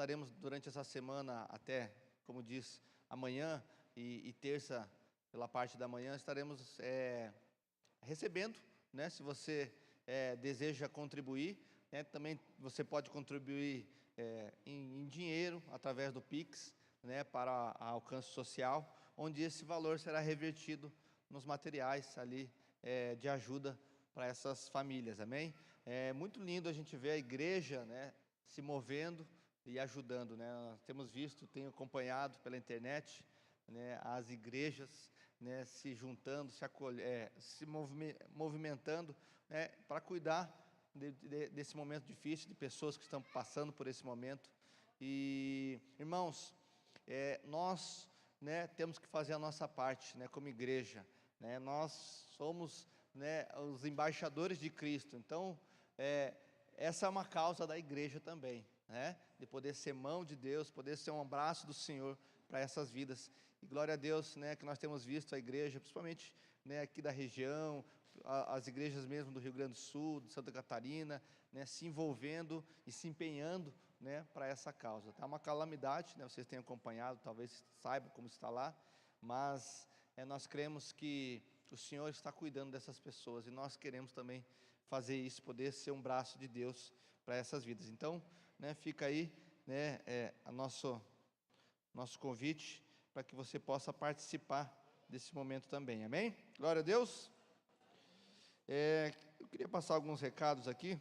estaremos durante essa semana até, como diz, amanhã e terça, pela parte da manhã, estaremos recebendo, né? Se você deseja contribuir, né? Também você pode contribuir em dinheiro, através do Pix, né? Para alcance social, onde esse valor será revertido nos materiais ali de ajuda para essas famílias, amém? É muito lindo a gente ver a igreja, né, se movendo e ajudando, né? Nós temos visto, tenho acompanhado pela internet, né, as igrejas, né, se juntando, se movimentando, né, para cuidar desse momento difícil, de pessoas que estão passando por esse momento. E, irmãos, nós, né, temos que fazer a nossa parte, né, como igreja, né? Nós somos, né, os embaixadores de Cristo. Então, essa é uma causa da igreja também, né? De poder ser mão de Deus, poder ser um abraço do Senhor para essas vidas. E glória a Deus, né, que nós temos visto a igreja, principalmente, né, aqui da região, as igrejas mesmo do Rio Grande do Sul, de Santa Catarina, né, se envolvendo e se empenhando, né, para essa causa. Tá uma calamidade, né, vocês têm acompanhado, talvez saibam como está lá, mas nós cremos que o Senhor está cuidando dessas pessoas e nós queremos também fazer isso, poder ser um braço de Deus para essas vidas. Então, né, fica aí, né, nosso convite para que você possa participar desse momento também, amém? Glória a Deus. Eu queria passar alguns recados aqui.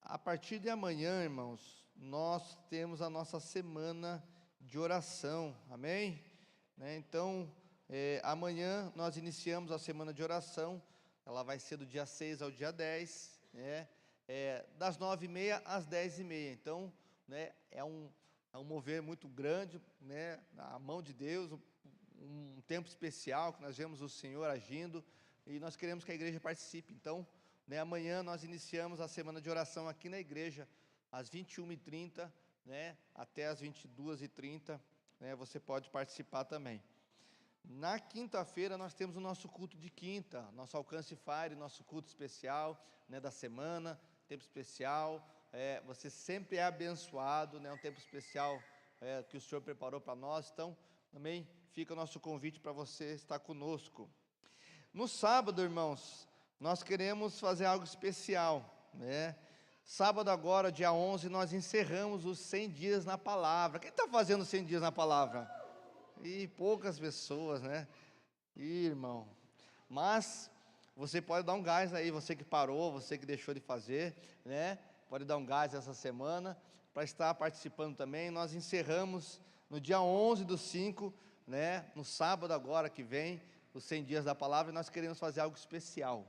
A partir de amanhã, irmãos, nós temos a nossa semana de oração, amém? Né? Então, amanhã nós iniciamos a semana de oração, ela vai ser do dia 6 ao dia 10, né? Das 9h30 às 10h30, então, né, é um mover muito grande, né, a mão de Deus, um tempo especial, que nós vemos o Senhor agindo, e nós queremos que a igreja participe. Então, né, amanhã nós iniciamos a semana de oração aqui na igreja, às 21h30, né, até às 22h30, né, você pode participar também. Na quinta-feira nós temos o nosso culto de quinta, nosso Alcance Fire, nosso culto especial, né, da semana, tempo especial. Você sempre é abençoado, né, um tempo especial que o Senhor preparou para nós. Então, também fica o nosso convite para você estar conosco. No sábado, irmãos, nós queremos fazer algo especial, né? Sábado agora, dia 11, nós encerramos os 100 dias na palavra. Quem está fazendo 100 dias na palavra? E poucas pessoas, né? Irmão, mas você pode dar um gás aí, você que parou, você que deixou de fazer, né? Pode dar um gás essa semana, para estar participando também. Nós encerramos no dia 11/5, né? No sábado agora que vem, os 100 dias da palavra, e nós queremos fazer algo especial.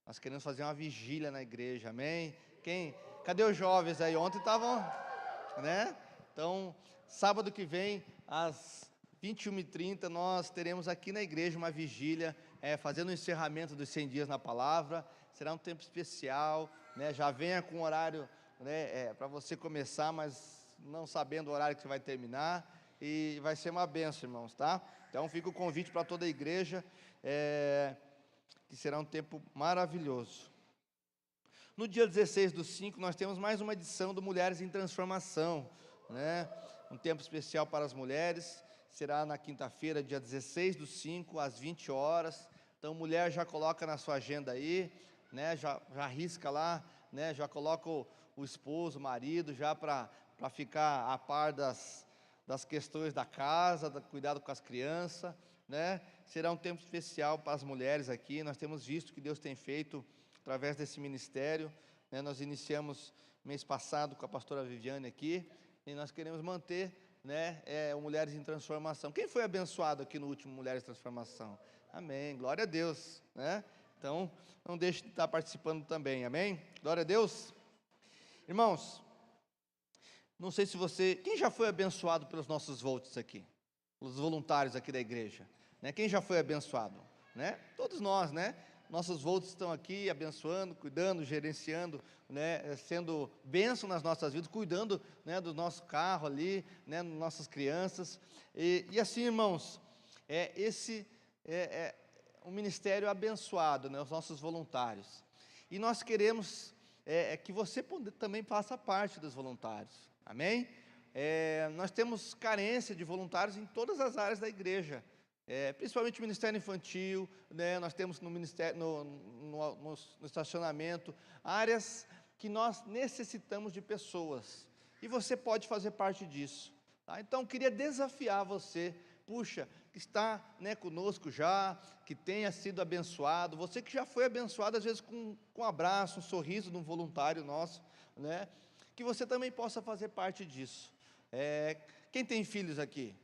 Nós queremos fazer uma vigília na igreja, amém? Cadê os jovens aí? Ontem estavam, né? Então, sábado que vem, às 21h30, nós teremos aqui na igreja uma vigília, fazendo o encerramento dos 100 dias na palavra. Será um tempo especial, né? Já venha com o horário, né, para você começar, mas não sabendo o horário que você vai terminar, e vai ser uma bênção, irmãos, tá? Então fica o convite para toda a igreja, que será um tempo maravilhoso. No dia 16/5, nós temos mais uma edição do Mulheres em Transformação, né? Um tempo especial para as mulheres. Será na quinta-feira, dia 16/5, às 20 horas. Então, mulher, já coloca na sua agenda aí, né? Já risca lá, né? Já coloca o esposo, o marido, já para ficar a par das questões da casa, do cuidado com as crianças, né? Será um tempo especial para as mulheres aqui. Nós temos visto que Deus tem feito através desse ministério, né? Nós iniciamos mês passado com a pastora Viviane aqui, e nós queremos manter, né, o Mulheres em Transformação. Quem foi abençoado aqui no último Mulheres em Transformação? Amém, glória a Deus, né? Então, não deixe de estar participando também, amém? Glória a Deus. Irmãos, não sei se quem já foi abençoado pelos nossos volts aqui? Os voluntários aqui da igreja, né? Quem já foi abençoado, né? Todos nós, né? Nossos volts estão aqui abençoando, cuidando, gerenciando, né, sendo bênção nas nossas vidas, cuidando, né, do nosso carro ali, né, das nossas crianças. E assim, irmãos, esse um ministério abençoado, né, os nossos voluntários. E nós queremos é que você também faça parte dos voluntários, amém? Nós temos carência de voluntários em todas as áreas da igreja, principalmente o Ministério Infantil, né? Nós temos no Ministério, no estacionamento, áreas que nós necessitamos de pessoas, e você pode fazer parte disso, tá? Então, queria desafiar você, puxa, que está, né, conosco já, que tenha sido abençoado, você que já foi abençoado, às vezes com um abraço, um sorriso de um voluntário nosso, né, que você também possa fazer parte disso. Quem tem filhos aqui,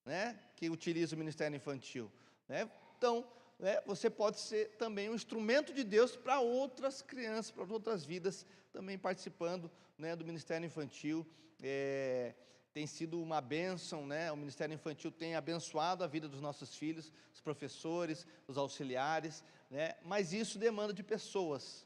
né, que utiliza o Ministério Infantil, né, então, né, você pode ser também um instrumento de Deus para outras crianças, para outras vidas, também participando, né, do Ministério Infantil. Tem sido uma bênção, né? O Ministério Infantil tem abençoado a vida dos nossos filhos, os professores, os auxiliares, né? Mas isso demanda de pessoas.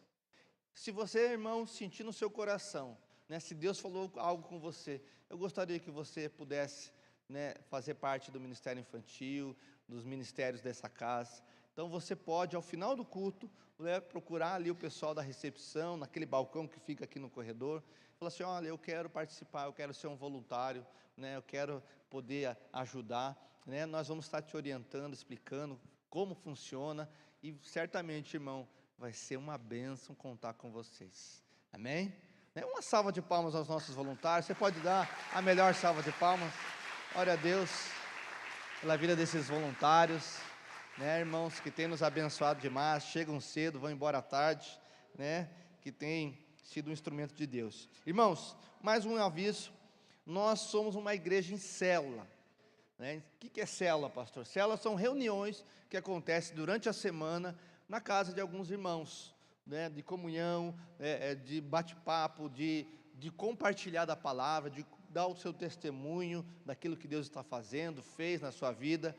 Se você, irmão, sentir no seu coração, né, se Deus falou algo com você, eu gostaria que você pudesse, né, fazer parte do Ministério Infantil, dos ministérios dessa casa. Então você pode, ao final do culto, né, procurar ali o pessoal da recepção, naquele balcão que fica aqui no corredor, falar assim: olha, eu quero participar, eu quero ser um voluntário, né, eu quero poder ajudar, né? Nós vamos estar te orientando, explicando como funciona, e certamente, irmão, vai ser uma bênção contar com vocês, amém? Uma salva de palmas aos nossos voluntários. Você pode dar a melhor salva de palmas. Glória a Deus pela vida desses voluntários, né, irmãos, que tem nos abençoado demais, chegam cedo, vão embora à tarde, né, que tem sido um instrumento de Deus. Irmãos, mais um aviso: nós somos uma igreja em célula, né? O que é célula, pastor? Células são reuniões que acontecem durante a semana na casa de alguns irmãos, né, de comunhão, de bate-papo, de compartilhar da palavra, de dar o seu testemunho daquilo que Deus está fazendo, fez na sua vida.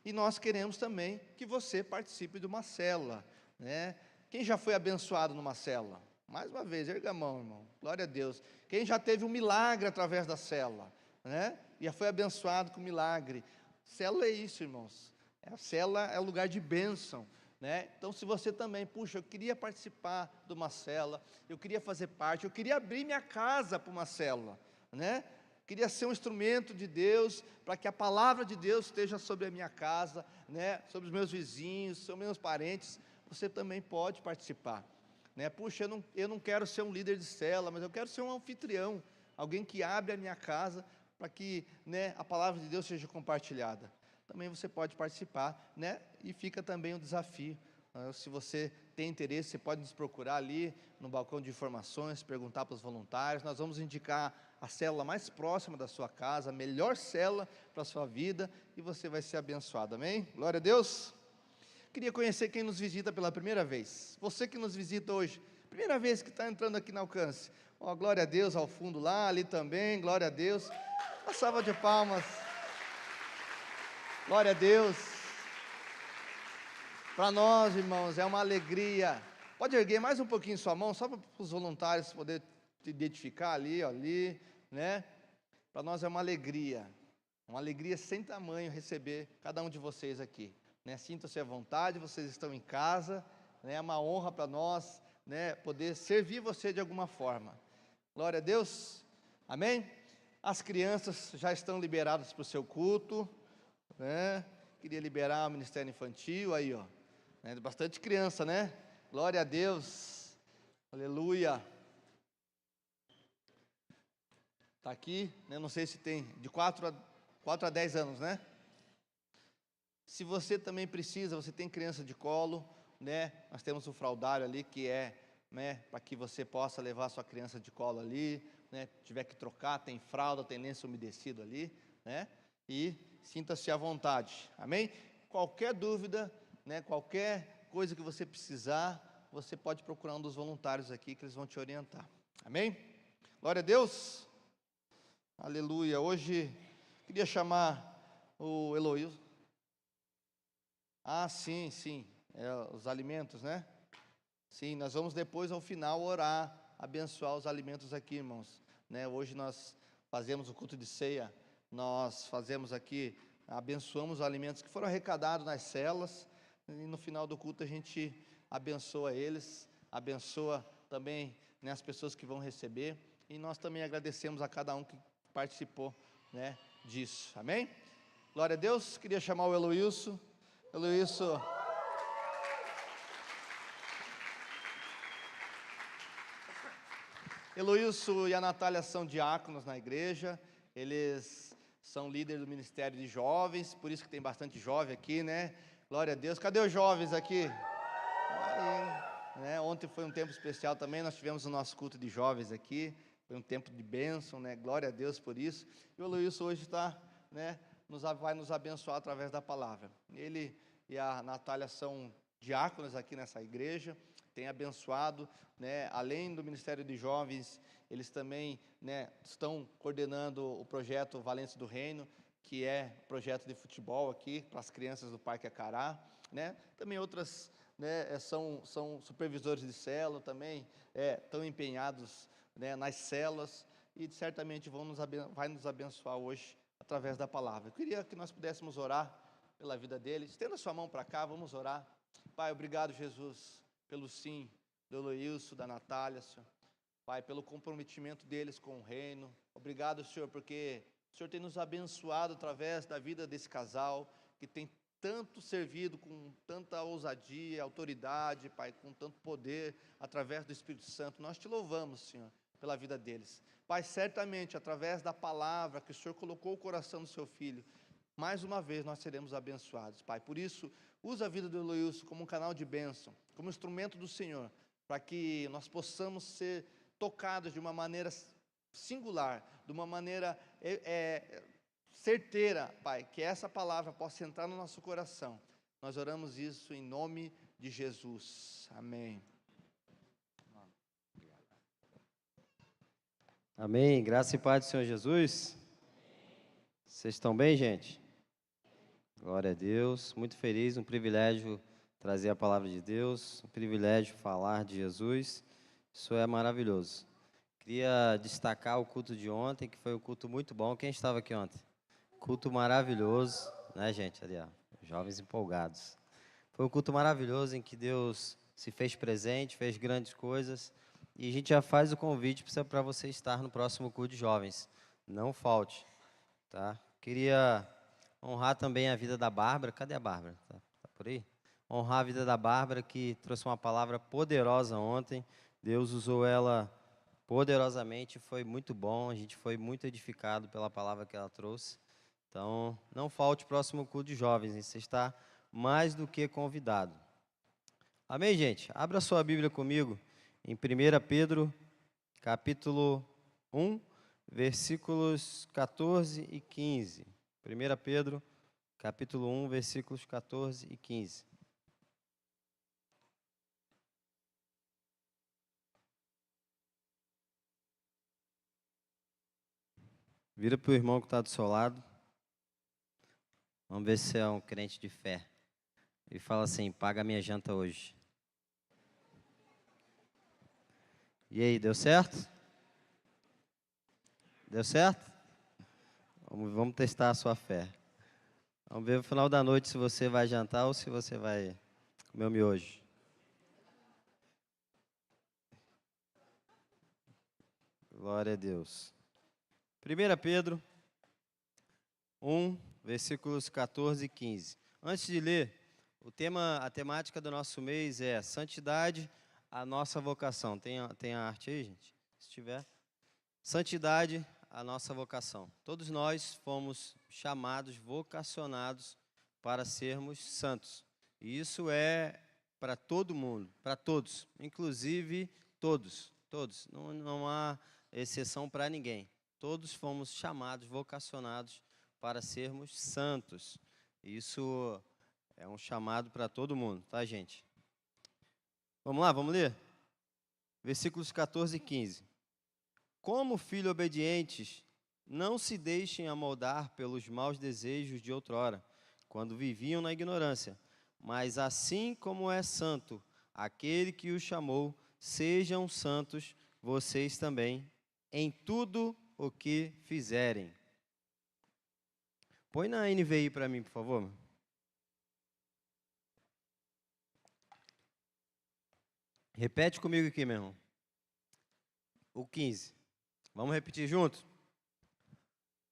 E nós queremos também que você participe de uma célula, né? Quem já foi abençoado numa célula? Mais uma vez, erga a mão, irmão, glória a Deus. Quem já teve um milagre através da célula, né? Já foi abençoado com milagre. Célula é isso, irmãos. A célula é lugar de bênção, né? Então, se você também, puxa, eu queria participar de uma célula, eu queria fazer parte, eu queria abrir minha casa para uma célula, né? Queria ser um instrumento de Deus, para que a palavra de Deus esteja sobre a minha casa, né? Sobre os meus vizinhos, sobre os meus parentes. Você também pode participar, né? Puxa, eu não quero ser um líder de célula, mas eu quero ser um anfitrião, alguém que abre a minha casa para que, né, a palavra de Deus seja compartilhada. Também você pode participar, né? E fica também o desafio. Se você tem interesse, você pode nos procurar ali no balcão de informações, perguntar para os voluntários. Nós vamos indicar a célula mais próxima da sua casa, a melhor célula para a sua vida, e você vai ser abençoado, amém? Glória a Deus. Queria conhecer quem nos visita pela primeira vez. Você que nos visita hoje, primeira vez que está entrando aqui na Alcance. Glória a Deus ao fundo lá, ali também, glória a Deus. Uma salva de palmas. Glória a Deus. Para nós, irmãos, é uma alegria. Pode erguer mais um pouquinho sua mão, só para os voluntários poderem te identificar ali, ali, né? Para nós é uma alegria sem tamanho receber cada um de vocês aqui, né? Sinta-se à vontade, vocês estão em casa, né? É uma honra para nós, né, poder servir você de alguma forma. Glória a Deus, amém? As crianças já estão liberadas para o seu culto, né? Queria liberar o Ministério Infantil, aí ó, né? Bastante criança, né? Glória a Deus, aleluia. Está aqui, né? Não sei se tem, de 4 a 10 anos, né? Se você também precisa, você tem criança de colo, né? Nós temos o fraldário ali, que é, né, para que você possa levar a sua criança de colo ali, né? Tiver que trocar, tem fralda, tem lenço umedecido ali, né? E sinta-se à vontade, amém? Qualquer dúvida, né, qualquer coisa que você precisar, você pode procurar um dos voluntários aqui, que eles vão te orientar, amém? Glória a Deus, aleluia. Hoje, queria chamar o Eloy. Sim, os alimentos, né? Sim, nós vamos depois, ao final, orar, abençoar os alimentos aqui, irmãos, né? Hoje nós fazemos o culto de ceia, nós fazemos aqui, abençoamos os alimentos que foram arrecadados nas células, e no final do culto a gente abençoa eles, abençoa também né, as pessoas que vão receber, e nós também agradecemos a cada um que participou, né, disso, amém? Glória a Deus. Queria chamar o Heloílson. Heloílson. Heloílson e a Natália são diáconos na igreja, eles são líderes do Ministério de Jovens, por isso que tem bastante jovem aqui, né? Glória a Deus. Cadê os jovens aqui? Aí, né? Ontem foi um tempo especial também, nós tivemos o nosso culto de jovens aqui, foi um tempo de bênção, né? Glória a Deus por isso. E o Heloílson hoje está, né, vai nos abençoar através da palavra. Ele e a Natália são diáconos aqui nessa igreja, têm abençoado, né, além do Ministério de Jovens, eles também, né, estão coordenando o projeto Valentes do Reino, que é projeto de futebol aqui para as crianças do Parque Acará, né? Também outras, né, são supervisores de célula também, estão empenhados, né, nas células, e certamente vai nos abençoar hoje através da palavra. Eu queria que nós pudéssemos orar pela vida deles. Estenda sua mão para cá, vamos orar. Pai, obrigado, Jesus, pelo sim do Heloílson, da Natália, Senhor. Pai, pelo comprometimento deles com o reino. Obrigado, Senhor, porque o Senhor tem nos abençoado através da vida desse casal, que tem tanto servido com tanta ousadia, autoridade, Pai, com tanto poder, através do Espírito Santo. Nós te louvamos, Senhor, pela vida deles. Pai, certamente, através da palavra que o Senhor colocou no coração do seu filho, mais uma vez nós seremos abençoados, Pai. Por isso, usa a vida do Heloílson como um canal de bênção, como instrumento do Senhor, para que nós possamos ser tocados de uma maneira singular, de uma maneira certeira, Pai, que essa palavra possa entrar no nosso coração. Nós oramos isso em nome de Jesus. Amém. Amém. Graça e paz do Senhor Jesus. Vocês estão bem, gente? Glória a Deus. Muito feliz, um privilégio trazer a palavra de Deus, um privilégio falar de Jesus. Isso é maravilhoso. Queria destacar o culto de ontem, que foi um culto muito bom. Quem estava aqui ontem? Culto maravilhoso, né, gente? Ali, ó, jovens empolgados. Foi um culto maravilhoso em que Deus se fez presente, fez grandes coisas. E a gente já faz o convite para você estar no próximo culto de jovens. Não falte, tá? Queria honrar também a vida da Bárbara. Cadê a Bárbara? Tá por aí? Honrar a vida da Bárbara, que trouxe uma palavra poderosa ontem. Deus usou ela poderosamente, foi muito bom. A gente foi muito edificado pela palavra que ela trouxe. Então, não falte o próximo culto de jovens. Você está mais do que convidado. Amém, gente? Abra sua Bíblia comigo em 1 Pedro, capítulo 1, versículos 14 e 15. 1 Pedro, capítulo 1, versículos 14 e 15. Vira para o irmão que está do seu lado. Vamos ver se é um crente de fé. Ele fala assim: paga a minha janta hoje. E aí, deu certo? Deu certo? Vamos testar a sua fé. Vamos ver no final da noite se você vai jantar ou se você vai comer o miojo. Glória a Deus. 1 Pedro 1, versículos 14 e 15. Antes de ler, a temática do nosso mês é santidade, a nossa vocação. Tem a arte aí, gente? Se tiver. Santidade, a nossa vocação. Todos nós fomos chamados, vocacionados para sermos santos. E isso é para todo mundo, para todos, inclusive todos. Não há exceção para ninguém. Todos fomos chamados, vocacionados para sermos santos. Isso é um chamado para todo mundo, tá, gente? Vamos lá, vamos ler? Versículos 14 e 15. Como filhos obedientes, não se deixem amoldar pelos maus desejos de outrora, quando viviam na ignorância. Mas assim como é santo aquele que os chamou, sejam santos vocês também, em tudo o que fizerem. Põe na NVI para mim, por favor. Repete comigo aqui, meu irmão. o 15. Vamos repetir junto?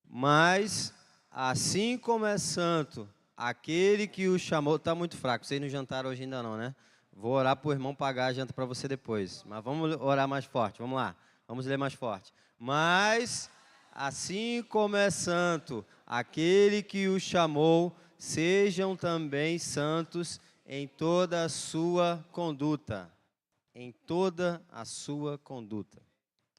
Mas, assim como é santo aquele que o chamou... Está muito fraco, vocês não jantaram hoje ainda não, né? Vou orar para o irmão pagar a janta para você depois. Mas vamos orar mais forte, vamos lá. Vamos ler mais forte. Mas, assim como é santo aquele que o chamou, sejam também santos em toda a sua conduta. Em toda a sua conduta.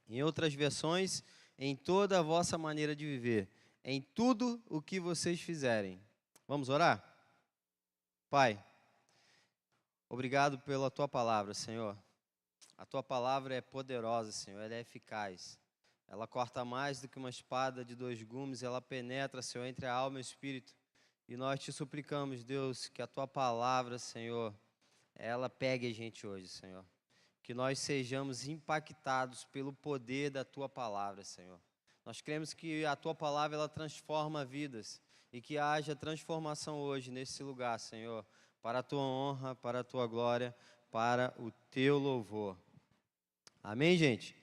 Em outras versões, em toda a vossa maneira de viver. Em tudo o que vocês fizerem. Vamos orar? Pai, obrigado pela Tua palavra, Senhor. A Tua palavra é poderosa, Senhor, ela é eficaz. Ela corta mais do que uma espada de 2 gumes, ela penetra, Senhor, entre a alma e o espírito. E nós te suplicamos, Deus, que a Tua palavra, Senhor, ela pegue a gente hoje, Senhor. Que nós sejamos impactados pelo poder da Tua palavra, Senhor. Nós cremos que a Tua palavra, ela transforma vidas. E que haja transformação hoje nesse lugar, Senhor, para a Tua honra, para a Tua glória, para o Teu louvor. Amém, gente?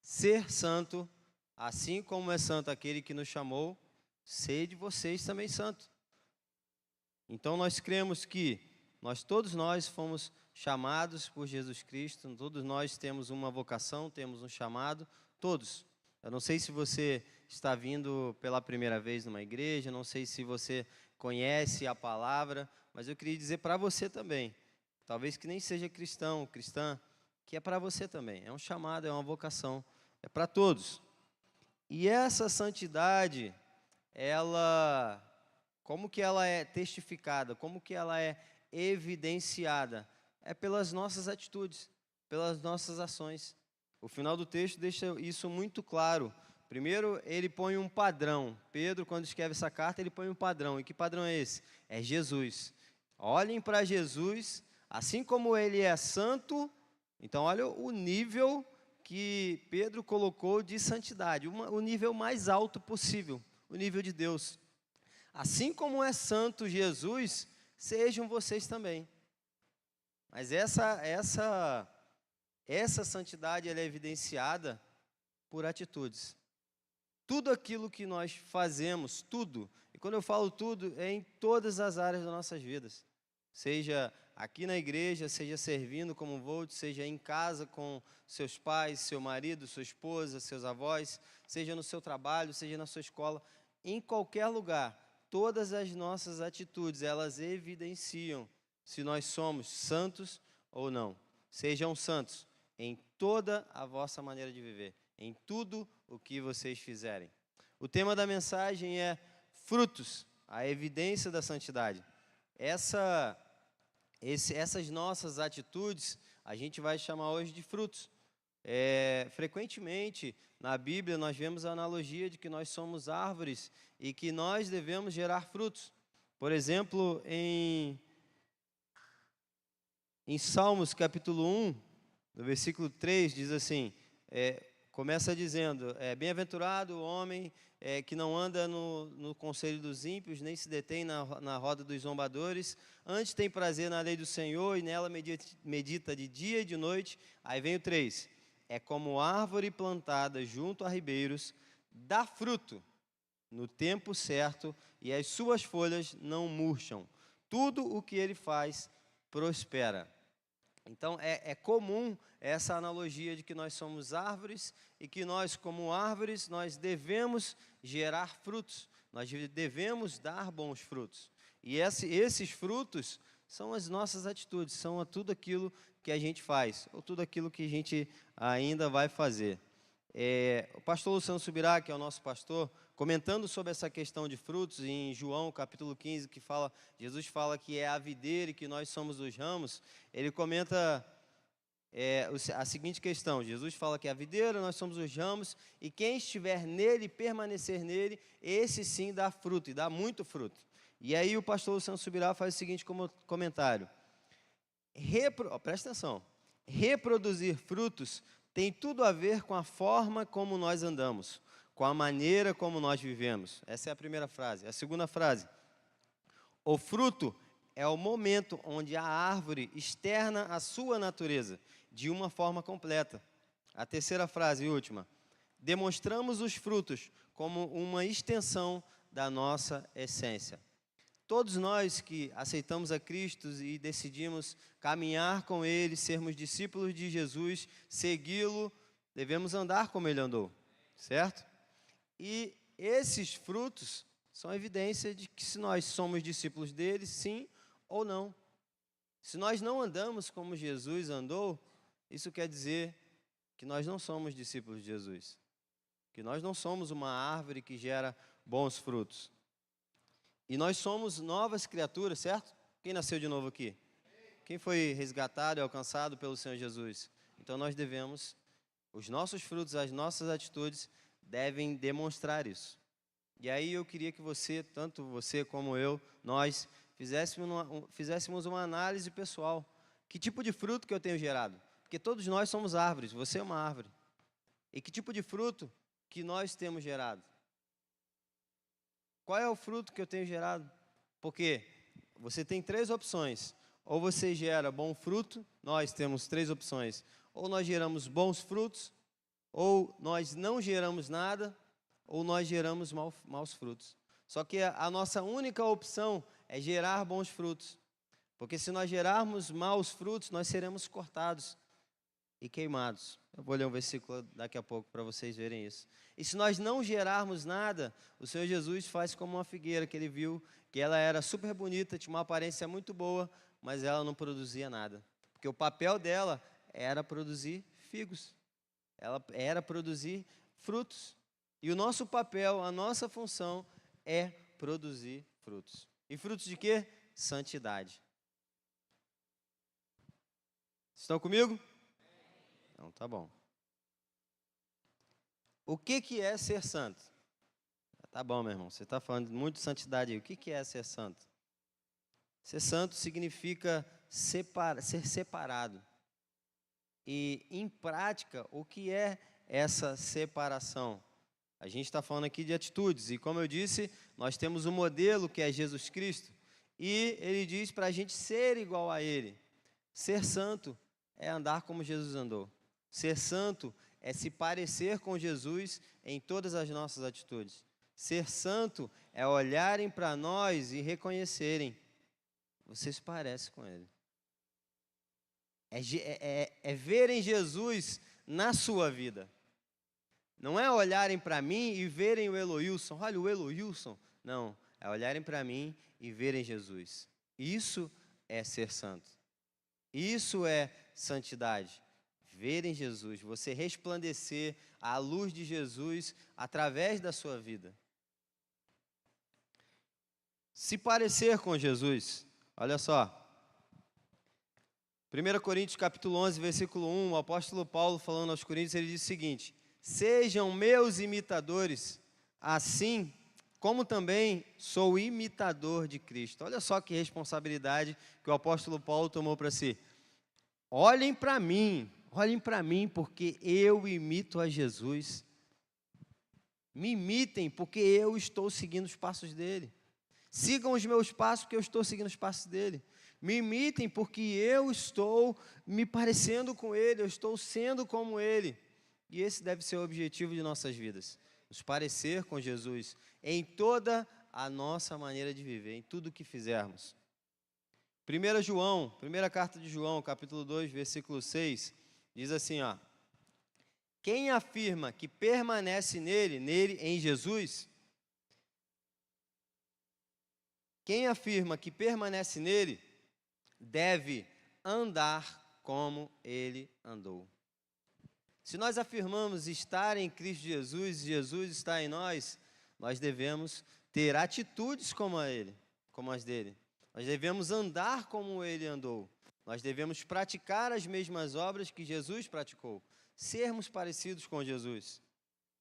Ser santo, assim como é santo aquele que nos chamou, sede vocês também santo. Então nós cremos que todos nós fomos chamados por Jesus Cristo, todos nós temos uma vocação, temos um chamado, todos. Eu não sei se você está vindo pela primeira vez numa igreja, não sei se você conhece a palavra, mas eu queria dizer para você também, talvez que nem seja cristão, cristã, que é para você também, é um chamado, é uma vocação, é para todos. E essa santidade, ela, como que ela é testificada, como que ela é evidenciada? É pelas nossas atitudes, pelas nossas ações. O final do texto deixa isso muito claro. Primeiro, ele põe um padrão. Pedro, quando escreve essa carta, ele põe um padrão. E que padrão é esse? É Jesus. Olhem para Jesus, assim como ele é santo, então olha o nível que Pedro colocou de santidade, o nível mais alto possível, o nível de Deus. Assim como é santo Jesus, sejam vocês também. Mas essa santidade ela é evidenciada por atitudes. Tudo aquilo que nós fazemos, tudo, e quando eu falo tudo, é em todas as áreas das nossas vidas. Seja aqui na igreja, seja servindo como Volt, seja em casa com seus pais, seu marido, sua esposa, seus avós, seja no seu trabalho, seja na sua escola, em qualquer lugar, todas as nossas atitudes, elas evidenciam se nós somos santos ou não. Sejam santos em toda a vossa maneira de viver, em tudo o que vocês fizerem. O tema da mensagem é frutos, a evidência da santidade. Essas nossas atitudes, a gente vai chamar hoje de frutos. Frequentemente, na Bíblia, nós vemos a analogia de que nós somos árvores e que nós devemos gerar frutos. Por exemplo, em Salmos capítulo 1, no versículo 3, diz assim, começa dizendo, bem-aventurado o homem que não anda no conselho dos ímpios, nem se detém na roda dos zombadores, antes tem prazer na lei do Senhor e nela medita de dia e de noite. Aí vem o 3, é como árvore plantada junto a ribeiros, dá fruto no tempo certo e as suas folhas não murcham. Tudo o que ele faz prospera. Então, é comum essa analogia de que nós somos árvores e que nós, como árvores, nós devemos gerar frutos, nós devemos dar bons frutos. E esses frutos são as nossas atitudes, são tudo aquilo que a gente faz, ou tudo aquilo que a gente ainda vai fazer. O pastor Luciano Subirá, que é o nosso pastor, comentando sobre essa questão de frutos, em João capítulo 15, que Jesus fala que é a videira e que nós somos os ramos, ele comenta a seguinte questão: Jesus fala que é a videira, nós somos os ramos, e quem estiver nele, permanecer nele, esse sim dá fruto, e dá muito fruto. E aí o pastor Luciano Subirá faz o seguinte comentário: presta atenção, reproduzir frutos tem tudo a ver com a forma como nós andamos, com a maneira como nós vivemos. Essa é a primeira frase. A segunda frase: o fruto é o momento onde a árvore externa a sua natureza de uma forma completa. A terceira frase e última. Demonstramos os frutos como uma extensão da nossa essência. Todos nós que aceitamos a Cristo e decidimos caminhar com Ele, sermos discípulos de Jesus, segui-lo, devemos andar como Ele andou, certo? E esses frutos são evidência de que se nós somos discípulos dele, sim ou não. Se nós não andamos como Jesus andou, isso quer dizer que nós não somos discípulos de Jesus. Que nós não somos uma árvore que gera bons frutos. E nós somos novas criaturas, certo? Quem nasceu de novo aqui? Quem foi resgatado e alcançado pelo Senhor Jesus? Então nós devemos, os nossos frutos, as nossas atitudes devem demonstrar isso. E aí eu queria que você, tanto você como eu, nós fizéssemos uma análise pessoal. Que tipo de fruto que eu tenho gerado? Porque todos nós somos árvores, você é uma árvore. E que tipo de fruto que nós temos gerado? Qual é o fruto que eu tenho gerado? Porque você tem 3 opções. Ou você gera bom fruto, nós temos 3 opções. Ou nós geramos bons frutos, ou nós não geramos nada, ou nós geramos maus frutos. Só que a nossa única opção é gerar bons frutos. Porque se nós gerarmos maus frutos, nós seremos cortados e queimados. Eu vou ler um versículo daqui a pouco para vocês verem isso. E se nós não gerarmos nada, o Senhor Jesus faz como uma figueira que ele viu, que ela era super bonita, tinha uma aparência muito boa, mas ela não produzia nada. Porque o papel dela era produzir figos. Ela era produzir frutos. E o nosso papel, a nossa função é produzir frutos. E frutos de quê? Santidade. Estão comigo? Então tá bom. O que é ser santo? Tá bom, meu irmão, você está falando muito de santidade aí. O que é ser santo? Ser santo significa ser separado. E, em prática, o que é essa separação? A gente está falando aqui de atitudes. E, como eu disse, nós temos um modelo que é Jesus Cristo. E ele diz para a gente ser igual a Ele. Ser santo é andar como Jesus andou. Ser santo é se parecer com Jesus em todas as nossas atitudes. Ser santo é olharem para nós e reconhecerem: você se parece com Ele. É verem Jesus na sua vida. Não é olharem para mim e verem o Eloilson. Olha o Eloilson. Não, é olharem para mim e verem Jesus. Isso é ser santo. Isso é santidade. Verem Jesus, você resplandecer a luz de Jesus através da sua vida. Se parecer com Jesus, olha só. 1 Coríntios capítulo 11, versículo 1, o apóstolo Paulo falando aos Coríntios, ele diz o seguinte: sejam meus imitadores, assim como também sou imitador de Cristo. Olha só que responsabilidade que o apóstolo Paulo tomou para si. Olhem para mim, porque eu imito a Jesus. Me imitem, porque eu estou seguindo os passos dele. Sigam os meus passos, porque eu estou seguindo os passos dele. Me imitem, porque eu estou me parecendo com ele, eu estou sendo como ele. E esse deve ser o objetivo de nossas vidas. Nos parecer com Jesus em toda a nossa maneira de viver, em tudo o que fizermos. 1 João, primeira carta de João, capítulo 2, versículo 6, diz assim, ó: quem afirma que permanece nele, em Jesus, quem afirma que permanece nele, deve andar como ele andou. Se nós afirmamos estar em Cristo Jesus, Jesus está em nós, nós devemos ter atitudes como as dele. Nós devemos andar como ele andou. Nós devemos praticar as mesmas obras que Jesus praticou. Sermos parecidos com Jesus.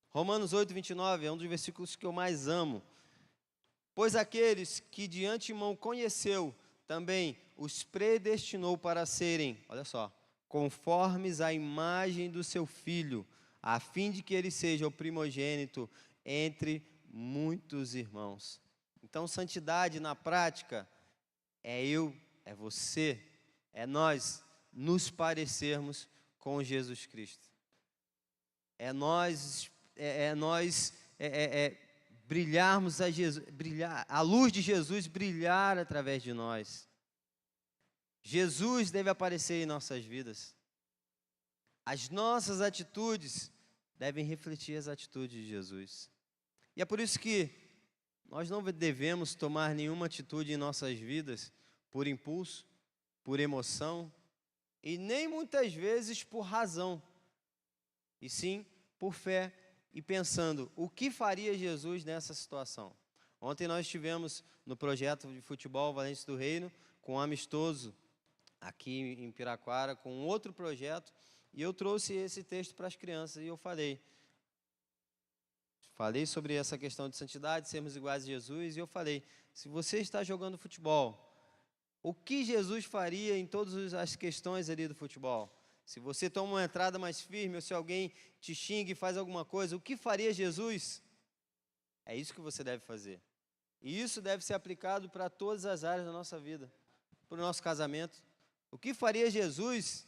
Romanos 8, 29 é um dos versículos que eu mais amo. Pois aqueles que de antemão conheceu, também os predestinou para serem, olha só, conformes à imagem do seu Filho, a fim de que ele seja o primogênito entre muitos irmãos. Então, santidade na prática é eu, é você, é nós nos parecermos com Jesus Cristo. é nós brilharmos a luz de Jesus brilhar através de nós. Jesus deve aparecer em nossas vidas. As nossas atitudes devem refletir as atitudes de Jesus. E é por isso que nós não devemos tomar nenhuma atitude em nossas vidas por impulso, por emoção, e nem muitas vezes por razão, e sim por fé e pensando o que faria Jesus nessa situação. Ontem nós estivemos no projeto de futebol Valente do Reino, com um amistoso aqui em Piraquara, com um outro projeto, e eu trouxe esse texto para as crianças, e eu falei sobre essa questão de santidade, sermos iguais a Jesus, e eu falei, se você está jogando futebol, o que Jesus faria em todas as questões ali do futebol? Se você toma uma entrada mais firme, ou se alguém te xinga e faz alguma coisa, o que faria Jesus? É isso que você deve fazer. E isso deve ser aplicado para todas as áreas da nossa vida, para o nosso casamento. O que faria Jesus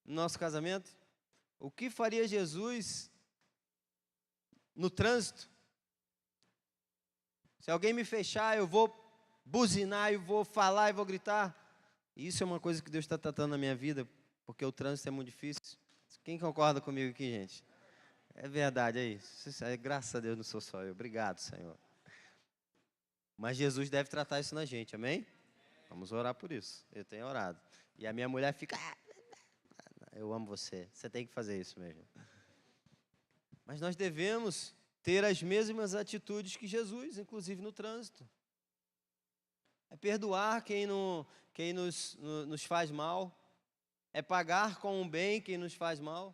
no nosso casamento? O que faria Jesus no trânsito? Se alguém me fechar, eu vou buzinar, eu vou falar, eu vou gritar. Isso é uma coisa que Deus está tratando na minha vida, porque o trânsito é muito difícil. Quem concorda comigo aqui, gente? É verdade, é isso. Graças a Deus não sou só eu. Obrigado, Senhor. Mas Jesus deve tratar isso na gente, amém? Vamos orar por isso. Eu tenho orado. E a minha mulher fica... eu amo você. Você tem que fazer isso mesmo. Mas nós devemos ter as mesmas atitudes que Jesus, inclusive no trânsito. É perdoar quem nos faz mal. É pagar com o bem quem nos faz mal.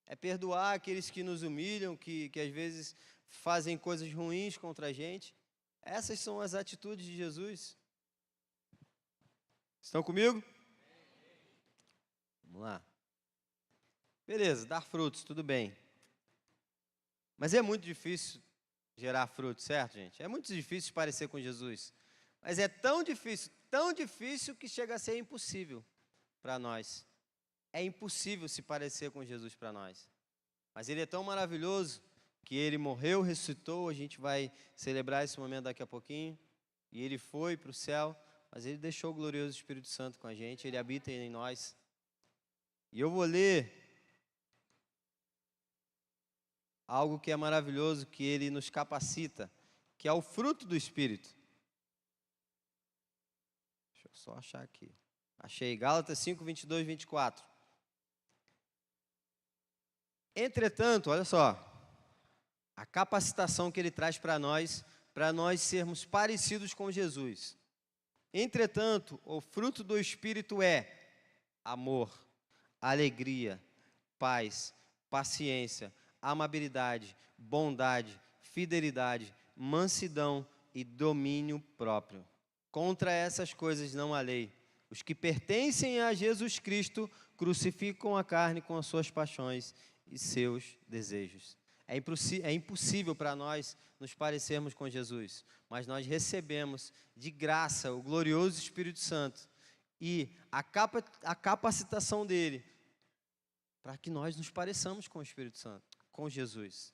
É perdoar aqueles que nos humilham, que às vezes fazem coisas ruins contra a gente. Essas são as atitudes de Jesus. Estão comigo? Vamos lá. Beleza, dar frutos, tudo bem. Mas é muito difícil gerar frutos, certo, gente? É muito difícil parecer com Jesus. Mas é tão difícil que chega a ser impossível para nós. É impossível se parecer com Jesus para nós. Mas Ele é tão maravilhoso que Ele morreu, ressuscitou, a gente vai celebrar esse momento daqui a pouquinho. E Ele foi para o céu, mas Ele deixou o glorioso Espírito Santo com a gente, Ele habita em nós. E eu vou ler algo que é maravilhoso, que Ele nos capacita, que é o fruto do Espírito. Deixa eu só achar aqui. Achei, Gálatas 5, 22, 24. Entretanto, olha só, a capacitação que Ele traz para nós sermos parecidos com Jesus. Entretanto, o fruto do Espírito é amor, alegria, paz, paciência, amabilidade, bondade, fidelidade, mansidão e domínio próprio. Contra essas coisas não há lei. Os que pertencem a Jesus Cristo crucificam a carne com as suas paixões e seus desejos. É impossível para nós nos parecermos com Jesus, mas nós recebemos de graça o glorioso Espírito Santo e a capacitação dele para que nós nos pareçamos com o Espírito Santo, com Jesus.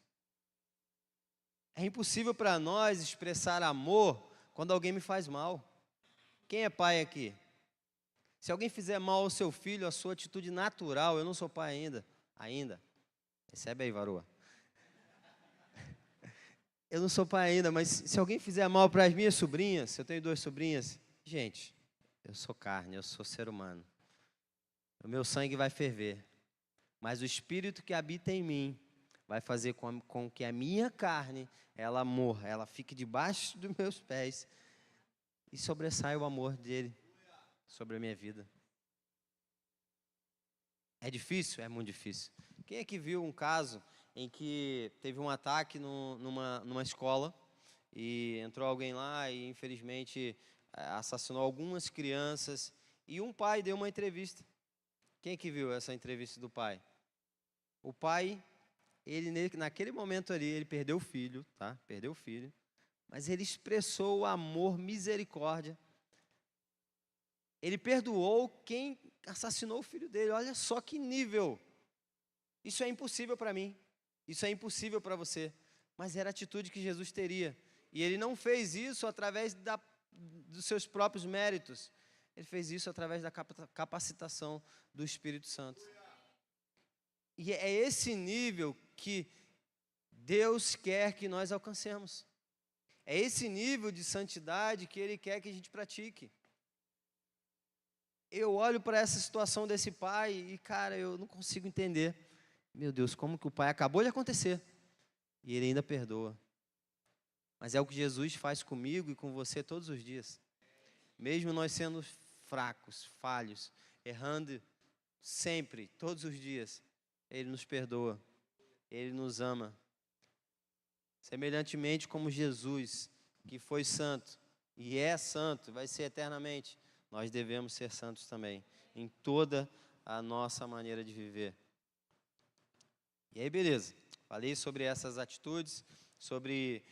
É impossível para nós expressar amor quando alguém me faz mal. Quem é pai aqui? Se alguém fizer mal ao seu filho, a sua atitude natural, eu não sou pai ainda. Recebe aí, varoa. Eu não sou pai ainda, mas se alguém fizer mal para as minhas sobrinhas, eu tenho 2 sobrinhas, gente, eu sou carne, eu sou ser humano. O meu sangue vai ferver, mas o Espírito que habita em mim vai fazer com que a minha carne, ela morra, ela fique debaixo dos meus pés e sobressaia o amor dele sobre a minha vida. É difícil? É muito difícil. Quem é que viu um caso em que teve um ataque numa escola e entrou alguém lá e infelizmente assassinou algumas crianças e um pai deu uma entrevista? Quem é que viu essa entrevista do pai? O pai, naquele momento ali, ele perdeu o filho, tá? Perdeu o filho, mas ele expressou o amor, misericórdia. Ele perdoou quem assassinou o filho dele. Olha só que nível. Isso é impossível para mim, isso é impossível para você, mas era a atitude que Jesus teria. E ele não fez isso através dos seus próprios méritos, ele fez isso através da capacitação do Espírito Santo. E é esse nível que Deus quer que nós alcancemos. É esse nível de santidade que Ele quer que a gente pratique. Eu olho para essa situação desse pai e, cara, eu não consigo entender. Meu Deus, como que o pai acabou de acontecer e ele ainda perdoa. Mas é o que Jesus faz comigo e com você todos os dias. Mesmo nós sendo fracos, falhos, errando sempre, todos os dias, Ele nos perdoa, Ele nos ama. Semelhantemente como Jesus, que foi santo e é santo, vai ser eternamente, nós devemos ser santos também, em toda a nossa maneira de viver. E aí, beleza, falei sobre essas atitudes, sobre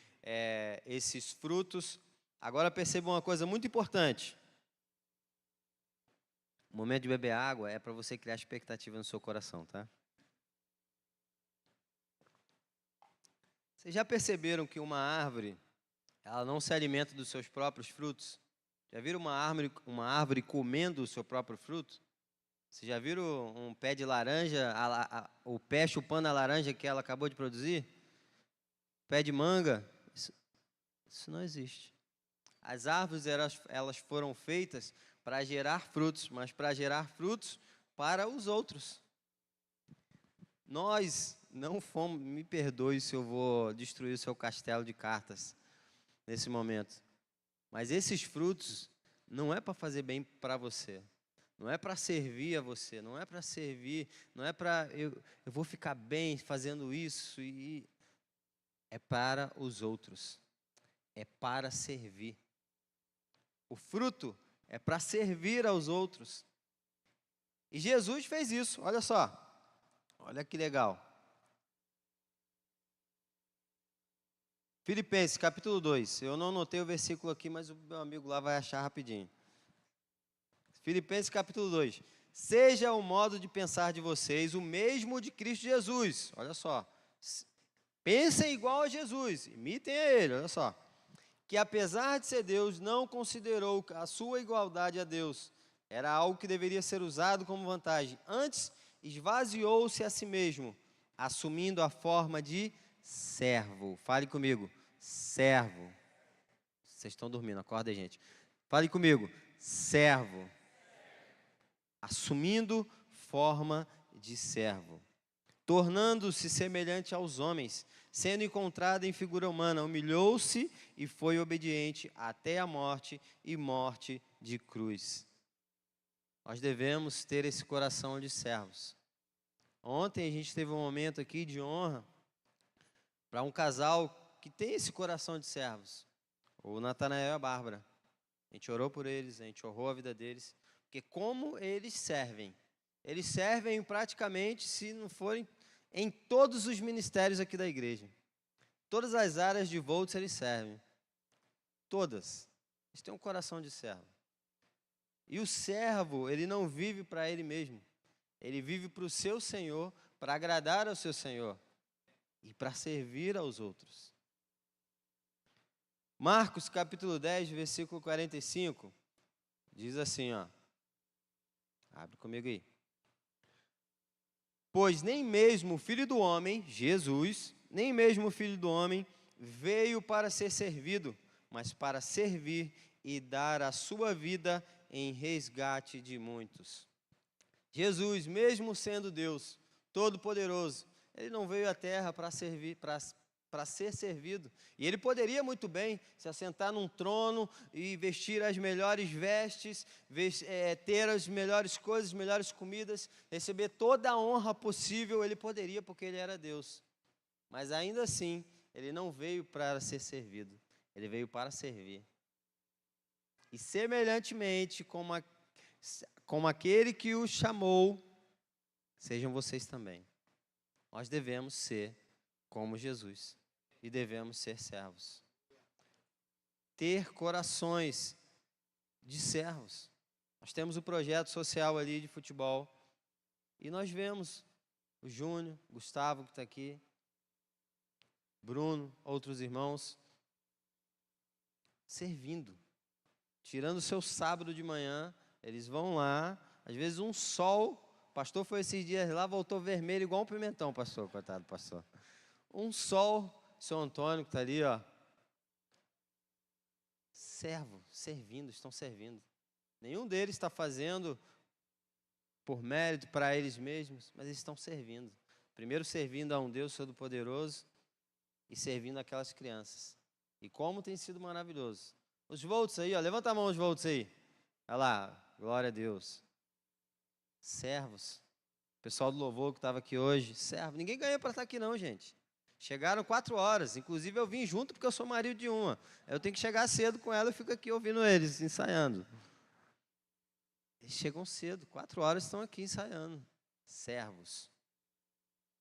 esses frutos. Agora perceba uma coisa muito importante. O momento de beber água é para você criar expectativa no seu coração, tá? Vocês já perceberam que uma árvore, ela não se alimenta dos seus próprios frutos? Já viram uma árvore comendo o seu próprio fruto? Vocês já viram um pé de laranja, o pé chupando a laranja que ela acabou de produzir? Pé de manga? Isso não existe. As árvores, elas foram feitas para gerar frutos, mas para gerar frutos para os outros. Nós não fomos, me perdoe se eu vou destruir o seu castelo de cartas nesse momento, mas esses frutos não é para fazer bem para você, não é para servir a você, não é para servir, não é para eu vou ficar bem fazendo isso, e é para os outros, é para servir. O fruto é para servir aos outros. E Jesus fez isso, olha só. Olha que legal. Filipenses, capítulo 2. Eu não anotei o versículo aqui, mas o meu amigo lá vai achar rapidinho. Filipenses, capítulo 2. Seja o modo de pensar de vocês o mesmo de Cristo Jesus. Olha só. Pensem igual a Jesus, imitem a Ele, olha só. Que apesar de ser Deus, não considerou a sua igualdade a Deus. Era algo que deveria ser usado como vantagem. Antes, esvaziou-se a si mesmo, assumindo a forma de servo. Fale comigo, servo. Vocês estão dormindo, acordem, gente. Fale comigo, servo. Assumindo forma de servo. Tornando-se semelhante aos homens, sendo encontrado em figura humana, humilhou-se e foi obediente até a morte e morte de cruz. Nós devemos ter esse coração de servos. Ontem a gente teve um momento aqui de honra para um casal que tem esse coração de servos, o Natanael e a Bárbara. A gente orou por eles, a gente honrou a vida deles, porque como eles servem praticamente, se não forem, em todos os ministérios aqui da igreja. Todas as áreas de Volts eles servem. Todas. Eles têm um coração de servo. E o servo, ele não vive para ele mesmo. Ele vive para o seu Senhor, para agradar ao seu Senhor e para servir aos outros. Marcos capítulo 10, versículo 45, diz assim, ó. Abre comigo aí. Pois nem mesmo o Filho do Homem, Jesus, nem mesmo o Filho do Homem veio para ser servido, mas para servir e dar a sua vida em resgate de muitos. Jesus, mesmo sendo Deus Todo-Poderoso, Ele não veio à terra para servir, para ser servido. E Ele poderia muito bem se assentar num trono e vestir as melhores vestes, ter as melhores coisas, as melhores comidas, receber toda a honra possível. Ele poderia, porque Ele era Deus. Mas ainda assim, Ele não veio para ser servido. Ele veio para servir. E semelhantemente, como aquele que o chamou, sejam vocês também. Nós devemos ser como Jesus e devemos ser servos. Ter corações de servos. Nós temos o projeto social ali de futebol e nós vemos o Júnior, Gustavo, que está aqui, Bruno, outros irmãos, servindo, tirando o seu sábado de manhã, eles vão lá, às vezes um sol, o pastor foi esses dias lá, voltou vermelho igual um pimentão, pastor, coitado do pastor. Um sol, seu Antônio que está ali, ó, servindo, estão servindo. Nenhum deles está fazendo por mérito para eles mesmos, mas eles estão servindo. Primeiro servindo a um Deus Todo-Poderoso e servindo aquelas crianças. E como tem sido maravilhoso. Os volts aí, ó, levanta a mão os volts aí. Olha lá, glória a Deus. Servos. O pessoal do louvor que estava aqui hoje, servo. Ninguém ganha para estar aqui não, gente. Chegaram 4 horas, inclusive eu vim junto porque eu sou marido de uma. Eu tenho que chegar cedo com ela e fico aqui ouvindo eles, ensaiando. Eles chegam cedo, 4 horas estão aqui ensaiando. Servos.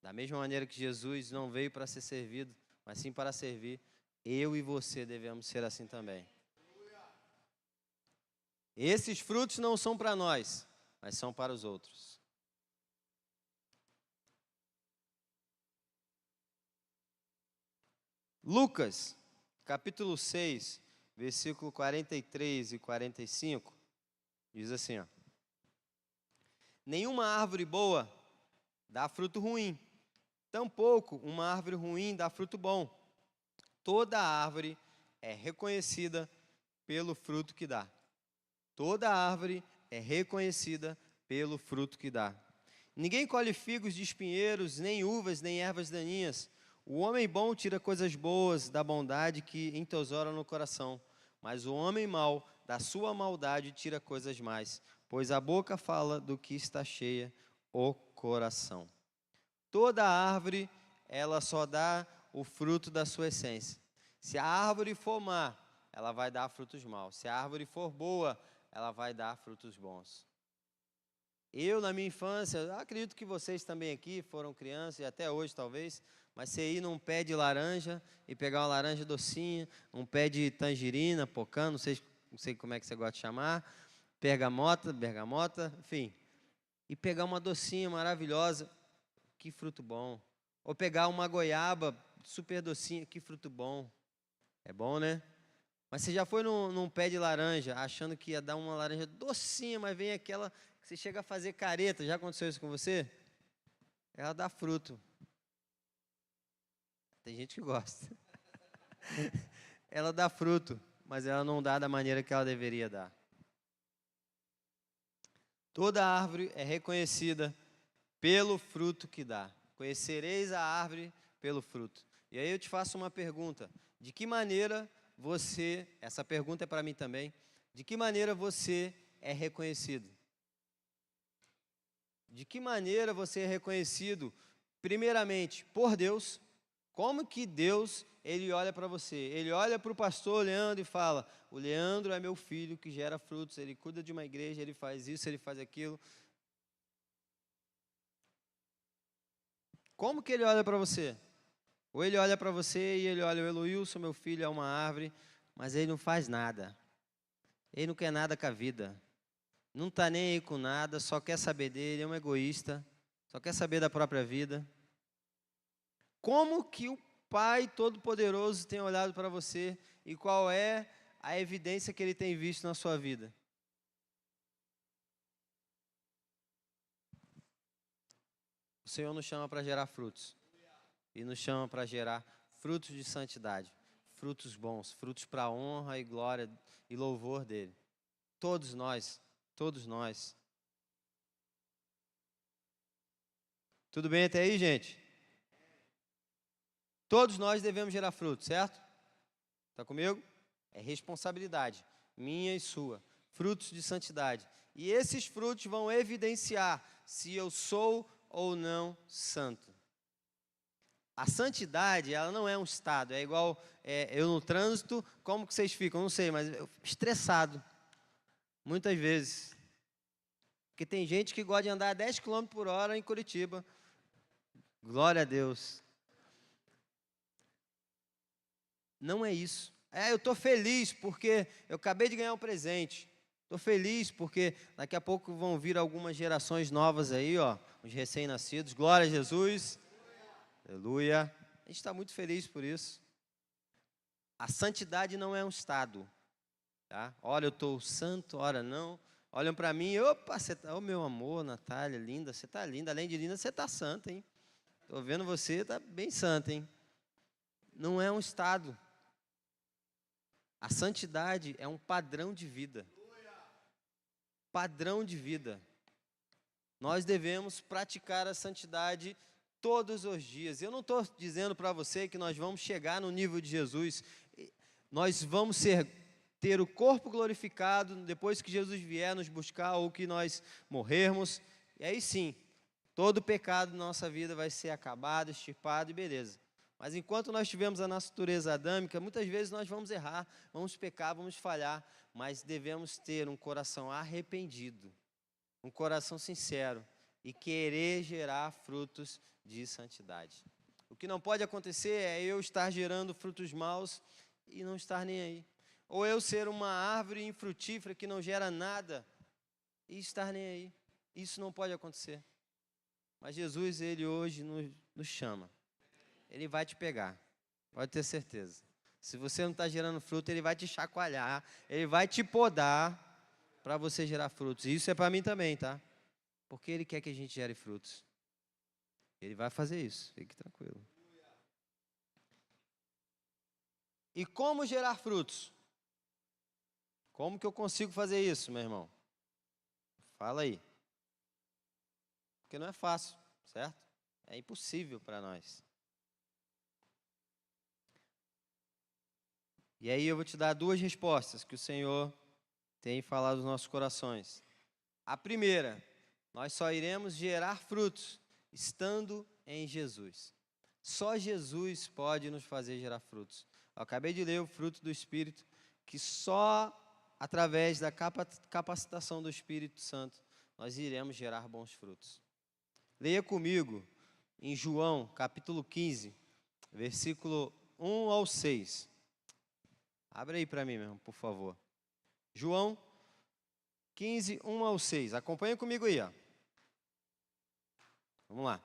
Da mesma maneira que Jesus não veio para ser servido, mas sim para servir, eu e você devemos ser assim também. Esses frutos não são para nós, mas são para os outros. Lucas, capítulo 6, versículo 43 e 45, diz assim, ó. Nenhuma árvore boa dá fruto ruim, tampouco uma árvore ruim dá fruto bom. Toda árvore é reconhecida pelo fruto que dá. Toda árvore é reconhecida pelo fruto que dá. Ninguém colhe figos de espinheiros, nem uvas, nem ervas daninhas. O homem bom tira coisas boas da bondade que entesoura no coração, mas o homem mau, da sua maldade, tira coisas más, pois a boca fala do que está cheia o coração. Toda árvore, ela só dá o fruto da sua essência. Se a árvore for má, ela vai dar frutos maus. Se a árvore for boa, ela vai dar frutos bons. Eu, na minha infância, acredito que vocês também aqui foram crianças, e até hoje talvez, mas você ir num pé de laranja e pegar uma laranja docinha, um pé de tangerina, pocã, não sei como é que você gosta de chamar, bergamota, enfim, e pegar uma docinha maravilhosa, que fruto bom. Ou pegar uma goiaba super docinha, que fruto bom. É bom, né? Mas você já foi num pé de laranja, achando que ia dar uma laranja docinha, mas vem aquela que você chega a fazer careta. Já aconteceu isso com você? Ela dá fruto. Tem gente que gosta. Ela dá fruto, mas ela não dá da maneira que ela deveria dar. Toda árvore é reconhecida pelo fruto que dá. Conhecereis a árvore pelo fruto. E aí eu te faço uma pergunta. De que maneira você, essa pergunta é para mim também, de que maneira você é reconhecido? De que maneira você é reconhecido, primeiramente, por Deus? Como que Deus, Ele olha para você? Ele olha para o pastor Leandro e fala, o Leandro é meu filho que gera frutos, ele cuida de uma igreja, ele faz isso, ele faz aquilo. Como que Ele olha para você? Ou Ele olha para você e Ele olha, o Eloilson, meu filho, é uma árvore, mas ele não faz nada. Ele não quer nada com a vida. Não está nem aí com nada, só quer saber dele, é um egoísta, só quer saber da própria vida. Como que o Pai Todo-Poderoso tem olhado para você e qual é a evidência que Ele tem visto na sua vida? O Senhor nos chama para gerar frutos e nos chama para gerar frutos de santidade, frutos bons, frutos para a honra e glória e louvor dEle. Todos nós. Tudo bem até aí, gente? Todos nós devemos gerar frutos, certo? Está comigo? É responsabilidade, minha e sua. Frutos de santidade. E esses frutos vão evidenciar se eu sou ou não santo. A santidade, ela não é um estado. É igual eu no trânsito, como que vocês ficam? Não sei, mas eu fico estressado. Muitas vezes. Porque tem gente que gosta de andar a 10 km por hora em Curitiba. Glória a Deus. Não é isso. Eu estou feliz porque eu acabei de ganhar um presente. Estou feliz porque daqui a pouco vão vir algumas gerações novas aí, ó, os recém-nascidos. Glória a Jesus. Aleluia. A gente está muito feliz por isso. A santidade não é um estado. Tá? Olha, eu estou santo, ora não. Olham para mim, opa, você tá, oh, meu amor, Natália, linda, você está linda. Além de linda, você está santa, hein? Estou vendo você, está bem santa, hein? Não é um estado. A santidade é um padrão de vida. Padrão de vida. Nós devemos praticar a santidade todos os dias. Eu não estou dizendo para você que nós vamos chegar no nível de Jesus. Nós vamos ter o corpo glorificado depois que Jesus vier nos buscar ou que nós morrermos. E aí sim, todo o pecado da nossa vida vai ser acabado, extirpado e beleza. Mas enquanto nós tivermos a natureza adâmica, muitas vezes nós vamos errar, vamos pecar, vamos falhar, mas devemos ter um coração arrependido, um coração sincero e querer gerar frutos de santidade. O que não pode acontecer é eu estar gerando frutos maus e não estar nem aí. Ou eu ser uma árvore infrutífera que não gera nada e estar nem aí. Isso não pode acontecer. Mas Jesus, Ele hoje nos chama. Ele vai te pegar, pode ter certeza. Se você não está gerando fruto, Ele vai te chacoalhar, Ele vai te podar para você gerar frutos. E isso é para mim também, tá? Porque Ele quer que a gente gere frutos. Ele vai fazer isso, fique tranquilo. E como gerar frutos? Como que eu consigo fazer isso, meu irmão? Fala aí. Porque não é fácil, certo? É impossível para nós. E aí eu vou te dar duas respostas que o Senhor tem falado nos nossos corações. A primeira, nós só iremos gerar frutos estando em Jesus. Só Jesus pode nos fazer gerar frutos. Eu acabei de ler o fruto do Espírito, que só através da capacitação do Espírito Santo nós iremos gerar bons frutos. Leia comigo em João, capítulo 15, versículo 1 ao 6. Abre aí para mim, meu irmão, por favor. João 15, 1 ao 6. Acompanha comigo aí, ó. Vamos lá.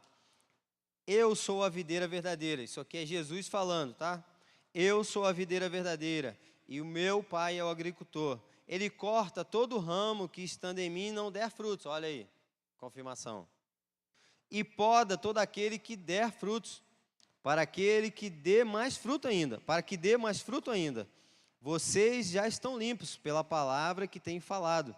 Eu sou a videira verdadeira. Isso aqui é Jesus falando, tá? Eu sou a videira verdadeira e o meu pai é o agricultor. Ele corta todo ramo que estando em mim não der frutos. Olha aí, confirmação. E poda todo aquele que der frutos, para aquele que dê mais fruto ainda, para que dê mais fruto ainda. Vocês já estão limpos pela palavra que tenho falado.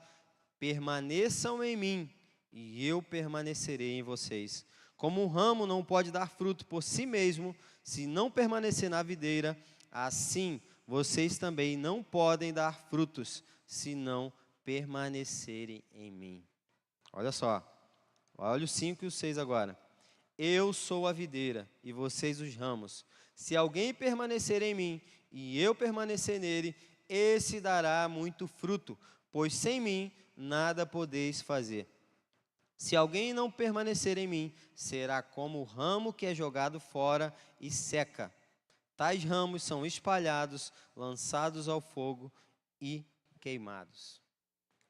Permaneçam em mim e eu permanecerei em vocês. Como um ramo não pode dar fruto por si mesmo, se não permanecer na videira, assim vocês também não podem dar frutos, se não permanecerem em mim. Olha só, olha o 5 e o 6 agora. Eu sou a videira e vocês os ramos. Se alguém permanecer em mim e eu permanecer nele, esse dará muito fruto, pois sem mim nada podeis fazer. Se alguém não permanecer em mim, será como o ramo que é jogado fora e seca. Tais ramos são espalhados, lançados ao fogo e queimados.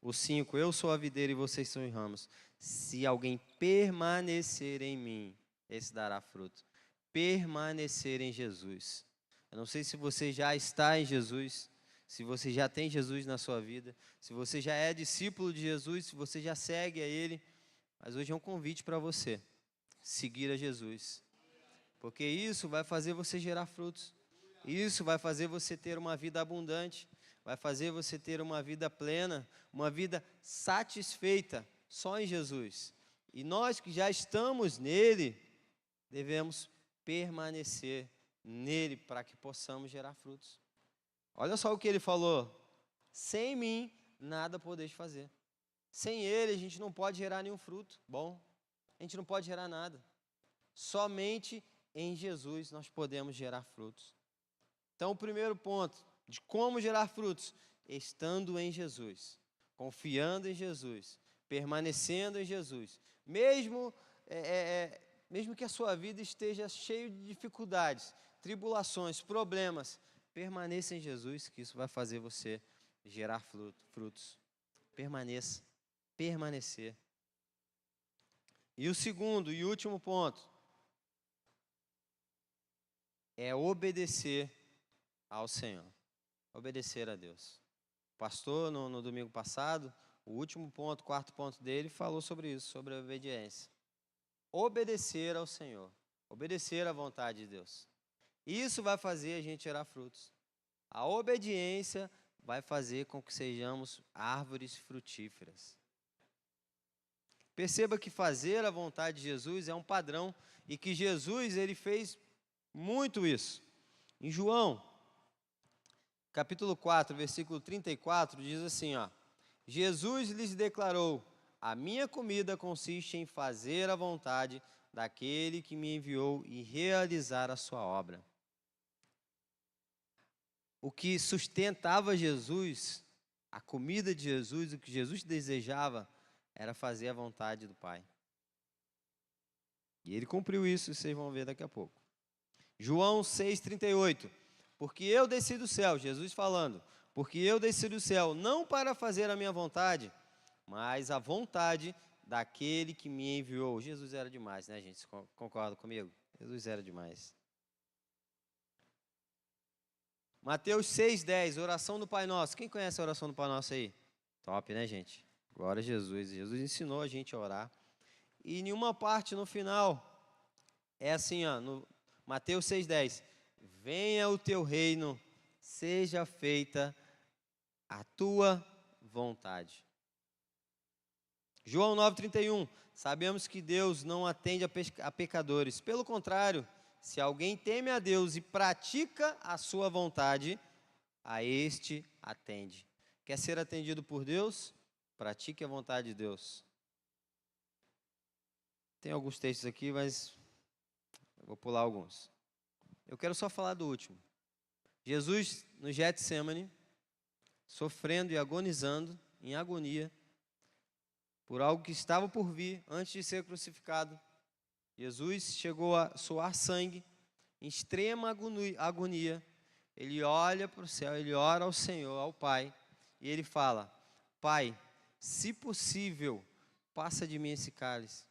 O 5, eu sou a videira e vocês são os ramos. Se alguém permanecer em mim, esse dará fruto. Permanecer em Jesus. Eu não sei se você já está em Jesus, se você já tem Jesus na sua vida, se você já é discípulo de Jesus, se você já segue a Ele, mas hoje é um convite para você, seguir a Jesus. Porque isso vai fazer você gerar frutos. Isso vai fazer você ter uma vida abundante, vai fazer você ter uma vida plena, uma vida satisfeita só em Jesus. E nós que já estamos nele, devemos permanecer nele para que possamos gerar frutos. Olha só o que ele falou: sem mim nada podeis fazer. Sem ele a gente não pode gerar nenhum fruto bom, a gente não pode gerar nada. Somente em Jesus nós podemos gerar frutos. Então o primeiro ponto de como gerar frutos, estando em Jesus, confiando em Jesus, permanecendo em Jesus, mesmo que a sua vida esteja cheia de dificuldades, tribulações, problemas, permaneça em Jesus, que isso vai fazer você gerar frutos. Permaneça. Permanecer. E o segundo e último ponto é obedecer ao Senhor. Obedecer a Deus. O pastor, no domingo passado, o último ponto, quarto ponto dele, falou sobre isso, sobre a obediência. Obedecer ao Senhor. Obedecer à vontade de Deus. Isso vai fazer a gente gerar frutos. A obediência vai fazer com que sejamos árvores frutíferas. Perceba que fazer a vontade de Jesus é um padrão e que Jesus ele fez muito isso. Em João, capítulo 4, versículo 34, diz assim, ó: Jesus lhes declarou: a minha comida consiste em fazer a vontade daquele que me enviou e realizar a sua obra. O que sustentava Jesus, a comida de Jesus, o que Jesus desejava, era fazer a vontade do Pai. E ele cumpriu isso, vocês vão ver daqui a pouco. João 6,38. Porque eu desci do céu, Jesus falando, porque eu desci do céu, não para fazer a minha vontade, mas a vontade daquele que me enviou. Jesus era demais, né, gente? Concorda comigo? Jesus era demais. Mateus 6,10, oração do Pai Nosso. Quem conhece a oração do Pai Nosso aí? Top, né, gente? Glória a Jesus. Jesus ensinou a gente a orar. E em uma parte no final, é assim, ó, no Mateus 6,10. Venha o teu reino, seja feita a tua vontade. João 9,31. Sabemos que Deus não atende a pecadores. Pelo contrário, se alguém teme a Deus e pratica a sua vontade, a este atende. Quer ser atendido por Deus? Pratique a vontade de Deus. Tem alguns textos aqui, mas eu vou pular alguns. Eu quero só falar do último. Jesus, no Getsemane, sofrendo e agonizando, em agonia, por algo que estava por vir antes de ser crucificado. Jesus chegou a suar sangue, em extrema agonia. Ele olha para o céu, ele ora ao Senhor, ao Pai, e ele fala: Pai, se possível, passa de mim esse cálice.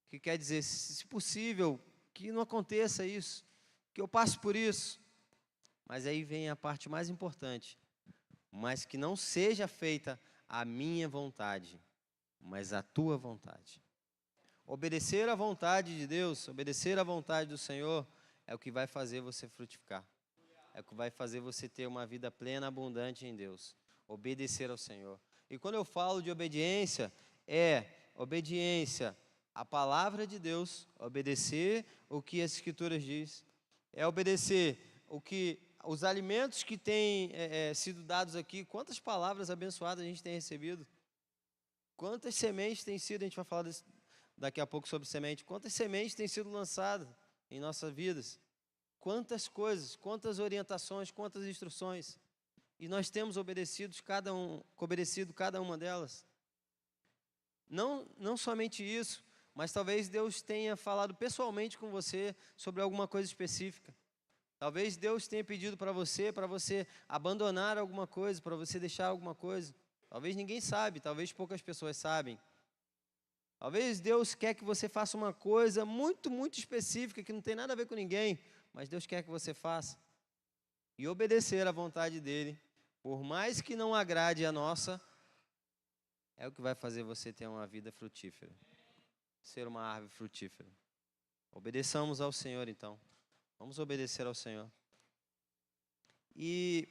O que quer dizer, se possível, que não aconteça isso, que eu passe por isso. Mas aí vem a parte mais importante: mas que não seja feita a minha vontade, mas a tua vontade. Obedecer à vontade de Deus, obedecer à vontade do Senhor, é o que vai fazer você frutificar. É o que vai fazer você ter uma vida plena, abundante em Deus. Obedecer ao Senhor. E quando eu falo de obediência, é obediência à palavra de Deus, obedecer o que as Escrituras diz, é obedecer os alimentos que têm sido dados aqui. Quantas palavras abençoadas a gente tem recebido? Quantas sementes têm sido, a gente vai falar daqui a pouco sobre semente, quantas sementes têm sido lançadas em nossas vidas? Quantas coisas, quantas orientações, quantas instruções. E nós temos obedecido cada uma delas. Não somente isso, mas talvez Deus tenha falado pessoalmente com você sobre alguma coisa específica. Talvez Deus tenha pedido para você abandonar alguma coisa, para você deixar alguma coisa. Talvez ninguém sabe, talvez poucas pessoas sabem. Talvez Deus quer que você faça uma coisa muito, muito específica, que não tem nada a ver com ninguém, mas Deus quer que você faça. E obedecer à vontade dEle, por mais que não agrade a nossa, é o que vai fazer você ter uma vida frutífera. Ser uma árvore frutífera. Obedeçamos ao Senhor, então. Vamos obedecer ao Senhor. E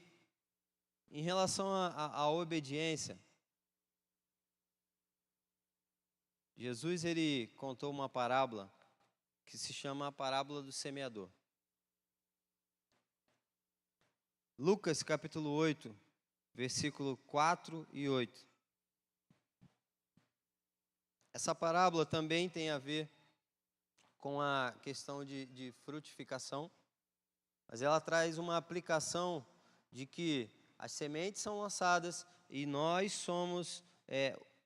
em relação à obediência, Jesus ele contou uma parábola que se chama a parábola do semeador. Lucas capítulo 8, versículo 4 e 8. Essa parábola também tem a ver com a questão de frutificação, mas ela traz uma aplicação de que as sementes são lançadas e nós somos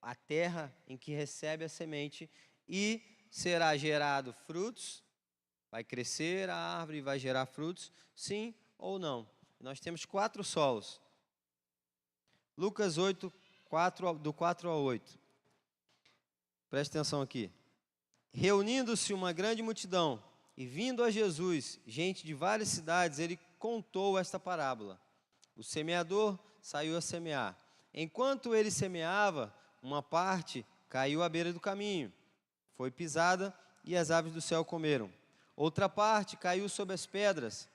a terra em que recebe a semente e será gerado frutos, vai crescer a árvore e vai gerar frutos, sim ou não. Nós temos 4 solos. Lucas 8, do 4 ao 8. Presta atenção aqui. Reunindo-se uma grande multidão e vindo a Jesus, gente de várias cidades, ele contou esta parábola. O semeador saiu a semear. Enquanto ele semeava, uma parte caiu à beira do caminho, foi pisada e as aves do céu comeram. Outra parte caiu sobre as pedras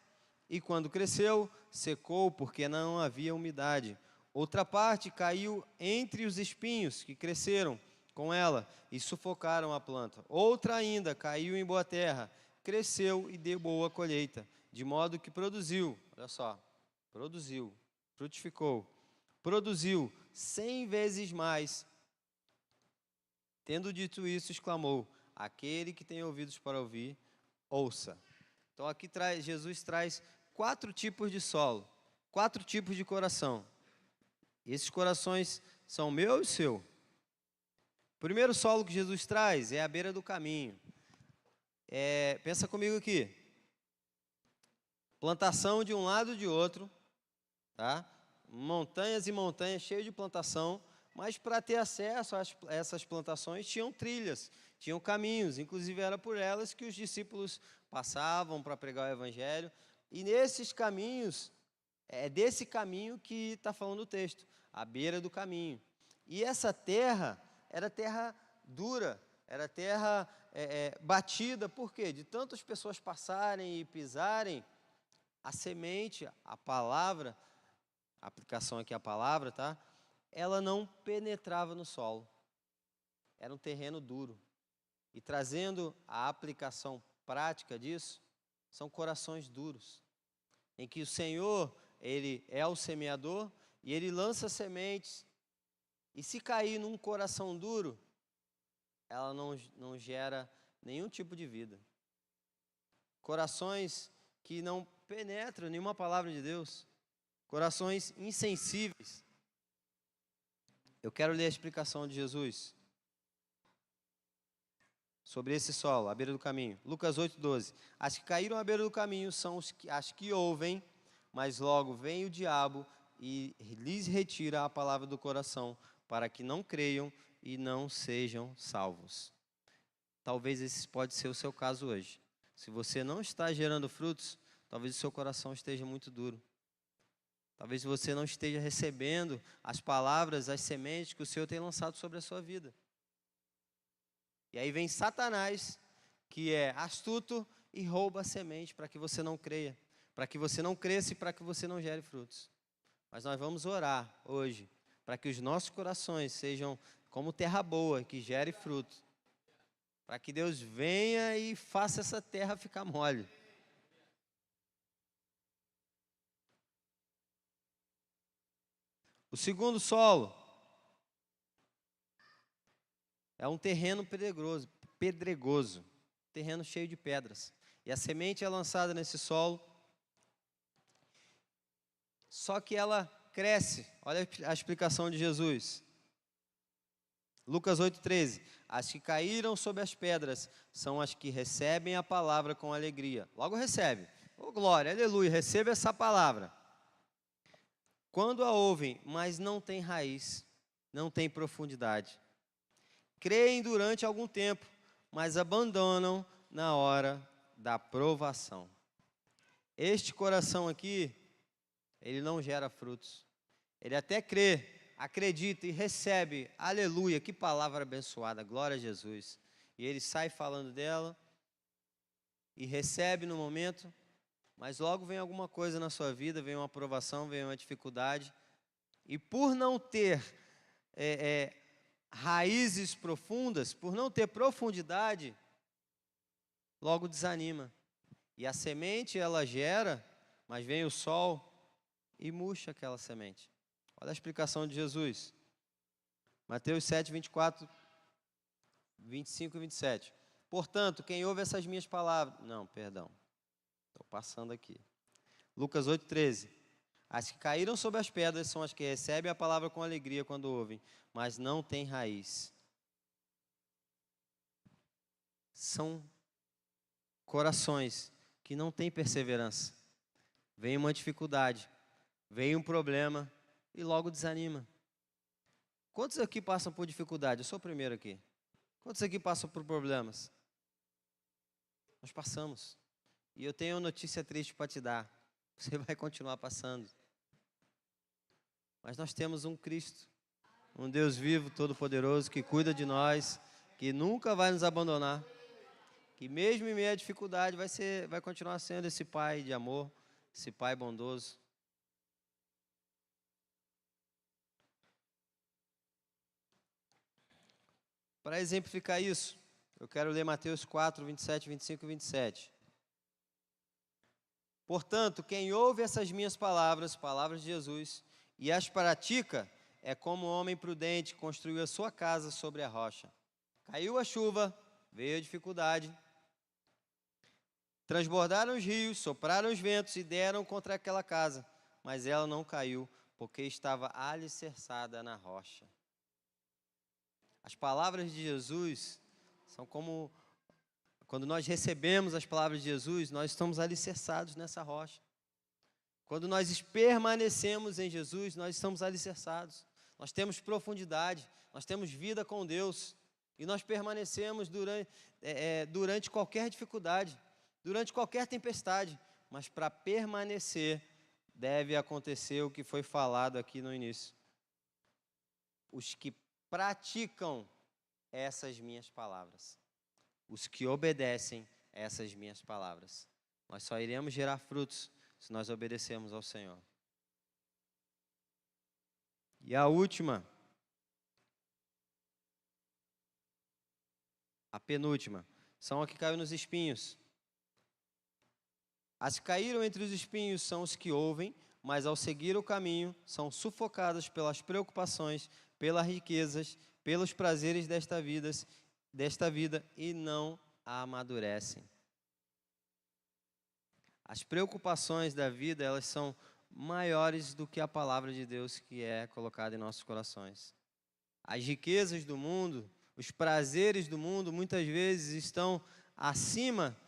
e, quando cresceu, secou porque não havia umidade. Outra parte caiu entre os espinhos que cresceram com ela e sufocaram a planta. Outra ainda caiu em boa terra, cresceu e deu boa colheita, de modo que produziu, olha só, frutificou, produziu 100 vezes mais. Tendo dito isso, exclamou: aquele que tem ouvidos para ouvir, ouça. Então aqui Jesus traz 4 tipos de solo, 4 tipos de coração. Esses corações são meu e seu. O primeiro solo que Jesus traz é a beira do caminho. Pensa comigo aqui. Plantação de um lado e de outro, tá? Montanhas e montanhas cheias de plantação, mas para ter acesso a essas plantações tinham trilhas, tinham caminhos, inclusive era por elas que os discípulos passavam para pregar o evangelho. E nesses caminhos, é desse caminho que está falando o texto, a beira do caminho. E essa terra era terra dura, era terra batida, por quê? De tantas pessoas passarem e pisarem, a semente, a palavra, a aplicação aqui a palavra, tá? Ela não penetrava no solo. Era um terreno duro. E trazendo a aplicação prática disso, são corações duros, em que o Senhor, Ele é o semeador e Ele lança sementes. E se cair num coração duro, ela não gera nenhum tipo de vida. Corações que não penetram nenhuma palavra de Deus. Corações insensíveis. Eu quero ler a explicação de Jesus sobre esse solo, à beira do caminho. Lucas 8:12. As que caíram à beira do caminho são as que ouvem, mas logo vem o diabo e lhes retira a palavra do coração, para que não creiam e não sejam salvos. Talvez esse pode ser o seu caso hoje. Se você não está gerando frutos, talvez o seu coração esteja muito duro. Talvez você não esteja recebendo as palavras, as sementes que o Senhor tem lançado sobre a sua vida. E aí vem Satanás, que é astuto e rouba a semente para que você não creia, para que você não cresça e para que você não gere frutos. Mas nós vamos orar hoje para que os nossos corações sejam como terra boa, que gere fruto. Para que Deus venha e faça essa terra ficar mole. O segundo solo é um terreno pedregoso, terreno cheio de pedras. E a semente é lançada nesse solo, só que ela cresce. Olha a explicação de Jesus. Lucas 8:13. As que caíram sobre as pedras são as que recebem a palavra com alegria. Logo recebe. Oh, glória, aleluia, recebe essa palavra. Quando a ouvem, mas não tem raiz, não tem profundidade. Creem durante algum tempo, mas abandonam na hora da provação. Este coração aqui, ele não gera frutos. Ele até crê, acredita e recebe, aleluia, que palavra abençoada, glória a Jesus. E ele sai falando dela e recebe no momento, mas logo vem alguma coisa na sua vida, vem uma provação, vem uma dificuldade. E por não ter raízes profundas, por não ter profundidade, logo desanima. E a semente ela gera, mas vem o sol e murcha aquela semente. Olha a explicação de Jesus. Mateus 7, 24, 25 e 27. Portanto, quem ouve essas minhas palavras... Não, perdão. Estou passando aqui. Lucas 8, 13. As que caíram sobre as pedras são as que recebem a palavra com alegria quando ouvem, mas não têm raiz. São corações que não têm perseverança. Vem uma dificuldade, vem um problema e logo desanima. Quantos aqui passam por dificuldade? Eu sou o primeiro aqui. Quantos aqui passam por problemas? Nós passamos. E eu tenho uma notícia triste para te dar. Você vai continuar passando. Mas nós temos um Cristo, um Deus vivo, todo-poderoso, que cuida de nós, que nunca vai nos abandonar, que mesmo em meio à dificuldade vai continuar sendo esse Pai de amor, esse Pai bondoso. Para exemplificar isso, eu quero ler Mateus 4, 27, 25 e 27. Portanto, quem ouve essas minhas palavras, palavras de Jesus, e as pratica, é como um homem prudente que construiu a sua casa sobre a rocha. Caiu a chuva, veio a dificuldade, transbordaram os rios, sopraram os ventos e deram contra aquela casa, mas ela não caiu, porque estava alicerçada na rocha. As palavras de Jesus são como, quando nós recebemos as palavras de Jesus, nós estamos alicerçados nessa rocha. Quando nós permanecemos em Jesus, nós estamos alicerçados. Nós temos profundidade, nós temos vida com Deus. E nós permanecemos durante qualquer dificuldade, durante qualquer tempestade. Mas para permanecer, deve acontecer o que foi falado aqui no início. Os que praticam essas minhas palavras. Os que obedecem essas minhas palavras. Nós só iremos gerar frutos se nós obedecermos ao Senhor. E a última, a penúltima, são as que caiu nos espinhos. As que caíram entre os espinhos são os que ouvem, mas ao seguir o caminho, são sufocadas pelas preocupações, pelas riquezas, pelos prazeres desta vida e não a amadurecem. As preocupações da vida, elas são maiores do que a palavra de Deus que é colocada em nossos corações. As riquezas do mundo, os prazeres do mundo, muitas vezes estão acima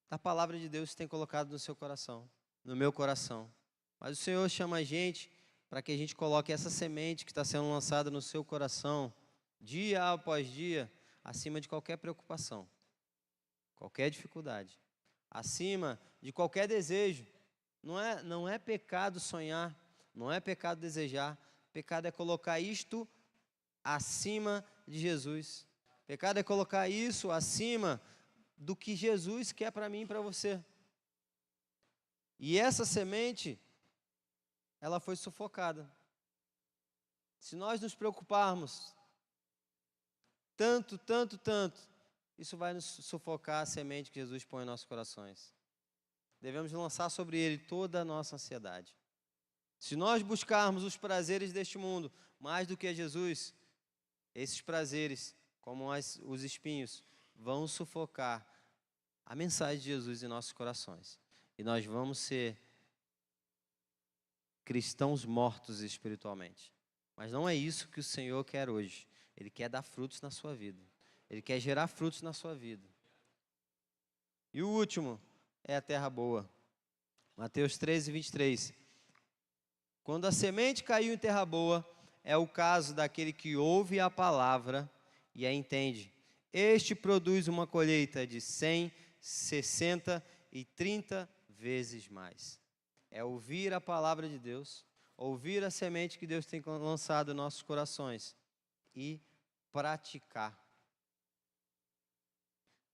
da palavra de Deus que tem colocado no seu coração, no meu coração. Mas o Senhor chama a gente para que a gente coloque essa semente que está sendo lançada no seu coração, dia após dia, acima de qualquer preocupação, qualquer dificuldade, acima de qualquer desejo. Não é pecado sonhar, não é pecado desejar, pecado é colocar isto acima de Jesus. Pecado é colocar isso acima do que Jesus quer para mim e para você. E essa semente, ela foi sufocada. Se nós nos preocuparmos tanto, isso vai nos sufocar a semente que Jesus põe em nossos corações. Devemos lançar sobre ele toda a nossa ansiedade. Se nós buscarmos os prazeres deste mundo mais do que Jesus, esses prazeres, como os espinhos, vão sufocar a mensagem de Jesus em nossos corações. E nós vamos ser cristãos mortos espiritualmente. Mas não é isso que o Senhor quer hoje. Ele quer dar frutos na sua vida. Ele quer gerar frutos na sua vida. E o último é a terra boa. Mateus 13, 23. Quando a semente caiu em terra boa, é o caso daquele que ouve a palavra e a entende. Este produz uma colheita de 100, 60 e 30 vezes mais. É ouvir a palavra de Deus, ouvir a semente que Deus tem lançado em nossos corações e praticar.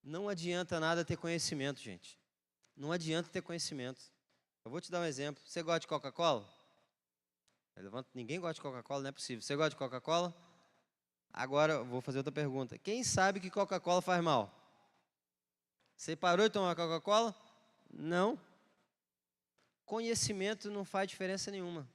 Não adianta nada ter conhecimento, gente. Não adianta ter conhecimento. Eu vou te dar um exemplo. Você gosta de Coca-Cola? Ninguém gosta de Coca-Cola, não é possível. Você gosta de Coca-Cola? Agora eu vou fazer outra pergunta. Quem sabe que Coca-Cola faz mal? Você parou de tomar Coca-Cola? Não. Conhecimento não faz diferença nenhuma.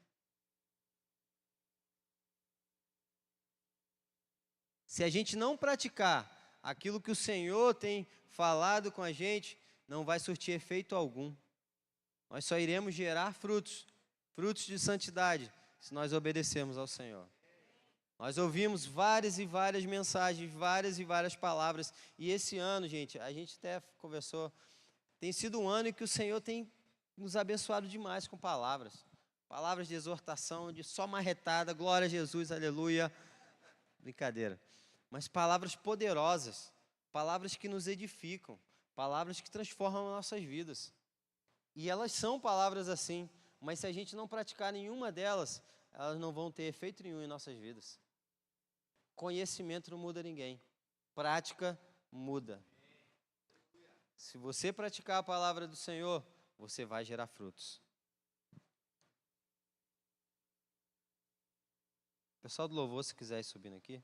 Se a gente não praticar aquilo que o Senhor tem falado com a gente, não vai surtir efeito algum. Nós só iremos gerar frutos de santidade, se nós obedecermos ao Senhor. Nós ouvimos várias e várias mensagens, várias e várias palavras, e esse ano, gente, a gente até conversou, tem sido um ano em que o Senhor tem nos abençoado demais com palavras de exortação, de só marretada, glória a Jesus, aleluia, Brincadeira. Mas palavras poderosas, palavras que nos edificam, palavras que transformam nossas vidas. E elas são palavras assim, mas se a gente não praticar nenhuma delas, elas não vão ter efeito nenhum em nossas vidas. Conhecimento não muda ninguém, prática muda. Se você praticar a palavra do Senhor, você vai gerar frutos. Pessoal do louvor, se quiser ir subindo aqui.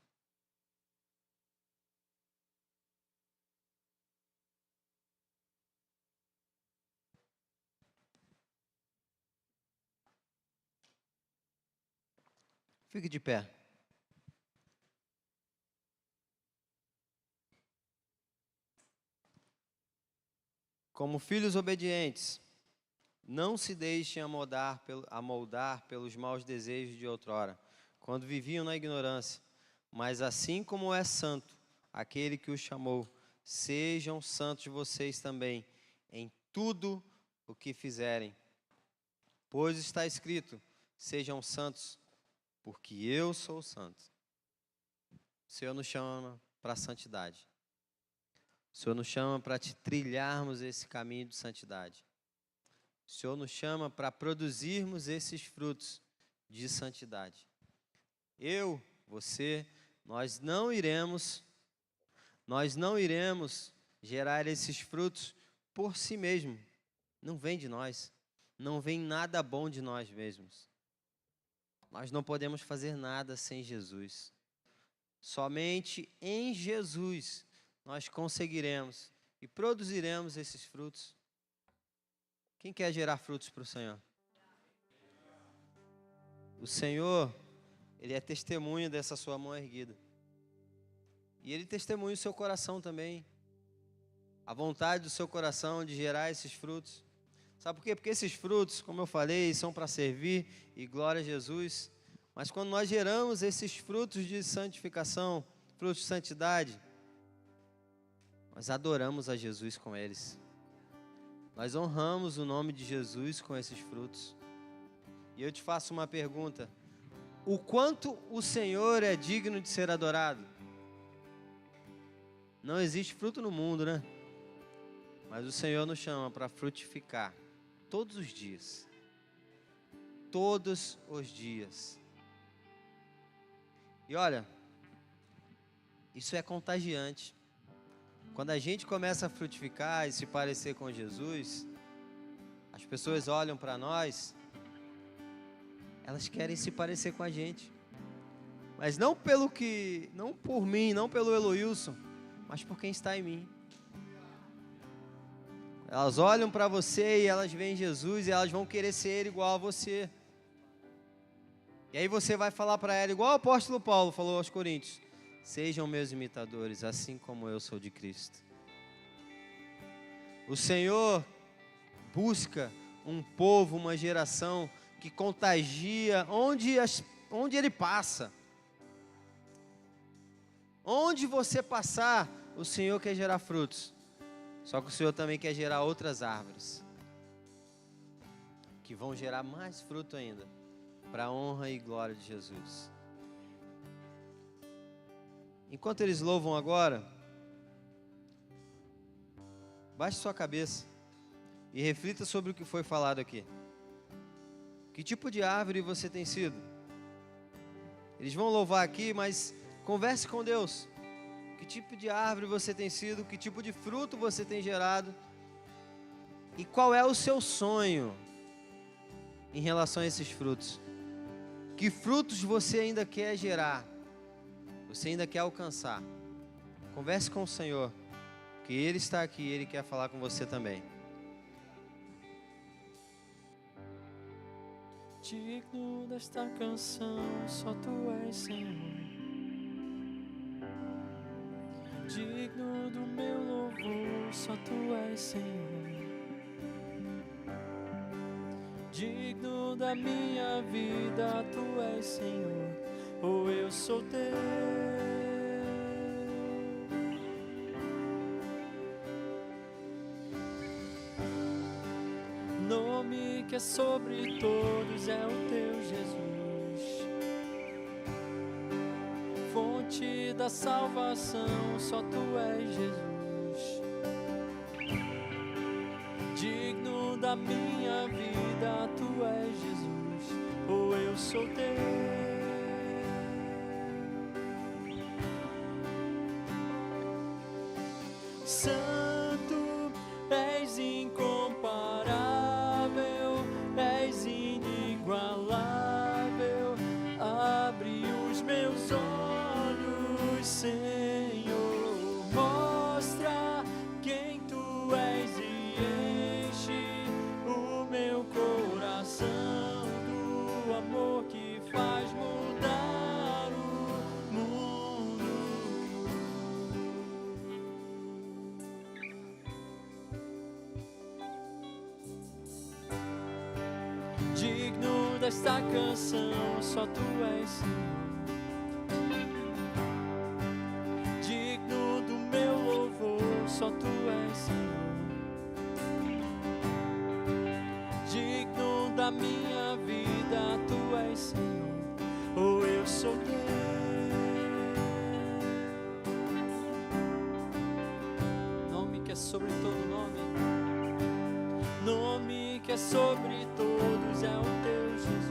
Fique de pé. Como filhos obedientes, não se deixem amoldar pelos maus desejos de outrora, quando viviam na ignorância. Mas assim como é santo aquele que os chamou, sejam santos vocês também, em tudo o que fizerem. Pois está escrito, sejam santos, porque eu sou santo. O Senhor nos chama para a santidade. O Senhor nos chama para trilharmos esse caminho de santidade. O Senhor nos chama para produzirmos esses frutos de santidade. Eu, você, nós não iremos gerar esses frutos por si mesmo. Não vem de nós. Não vem nada bom de nós mesmos. Nós não podemos fazer nada sem Jesus. Somente em Jesus nós conseguiremos e produziremos esses frutos. Quem quer gerar frutos para o Senhor? O Senhor, Ele é testemunho dessa sua mão erguida. E Ele testemunha o seu coração também. A vontade do seu coração de gerar esses frutos. Sabe por quê? Porque esses frutos, como eu falei, são para servir e glória a Jesus. Mas quando nós geramos esses frutos de santificação, frutos de santidade, nós adoramos a Jesus com eles. Nós honramos o nome de Jesus com esses frutos. E eu te faço uma pergunta: o quanto o Senhor é digno de ser adorado? Não existe fruto no mundo, né? Mas o Senhor nos chama para frutificar todos os dias. Todos os dias. E olha, isso é contagiante. Quando a gente começa a frutificar e se parecer com Jesus, as pessoas olham para nós, elas querem se parecer com a gente. Mas não por mim, não pelo Eloilson, mas por quem está em mim. Elas olham para você e elas veem Jesus e elas vão querer ser igual a você. E aí você vai falar para ela, igual o apóstolo Paulo falou aos Coríntios: sejam meus imitadores, assim como eu sou de Cristo. O Senhor busca um povo, uma geração que contagia onde Ele passa. Onde você passar, o Senhor quer gerar frutos. Só que o Senhor também quer gerar outras árvores, que vão gerar mais fruto ainda, para a honra e glória de Jesus. Enquanto eles louvam agora, baixe sua cabeça e reflita sobre o que foi falado aqui. Que tipo de árvore você tem sido? Eles vão louvar aqui, mas converse com Deus. Que tipo de árvore você tem sido? Que tipo de fruto você tem gerado? E qual é o seu sonho em relação a esses frutos? Que frutos você ainda quer gerar? Você ainda quer alcançar? Converse com o Senhor, que Ele está aqui e Ele quer falar com você também. Digno desta canção, só Tu és, Senhor. Digno do meu louvor, só Tu és, Senhor. Digno da minha vida, Tu és, Senhor. Oh, eu sou Teu. Nome que é sobre todos é o Teu, Jesus. Fonte fonte da salvação, só tu és Jesus. Digno da minha vida, tu és Jesus, ou eu sou teu. Santo, és incomparável, és inigualável. Abre os meus olhos, Senhor, mostra quem tu és e enche o meu coração do amor que faz mudar o mundo. Digno desta canção, só tu és, Senhor. Digno do meu louvor, só tu és, Senhor. Digno da minha vida, tu és, Senhor, ou eu sou teu. Nome que é sobre todo nome, nome que é sobre todos, é o teu Jesus.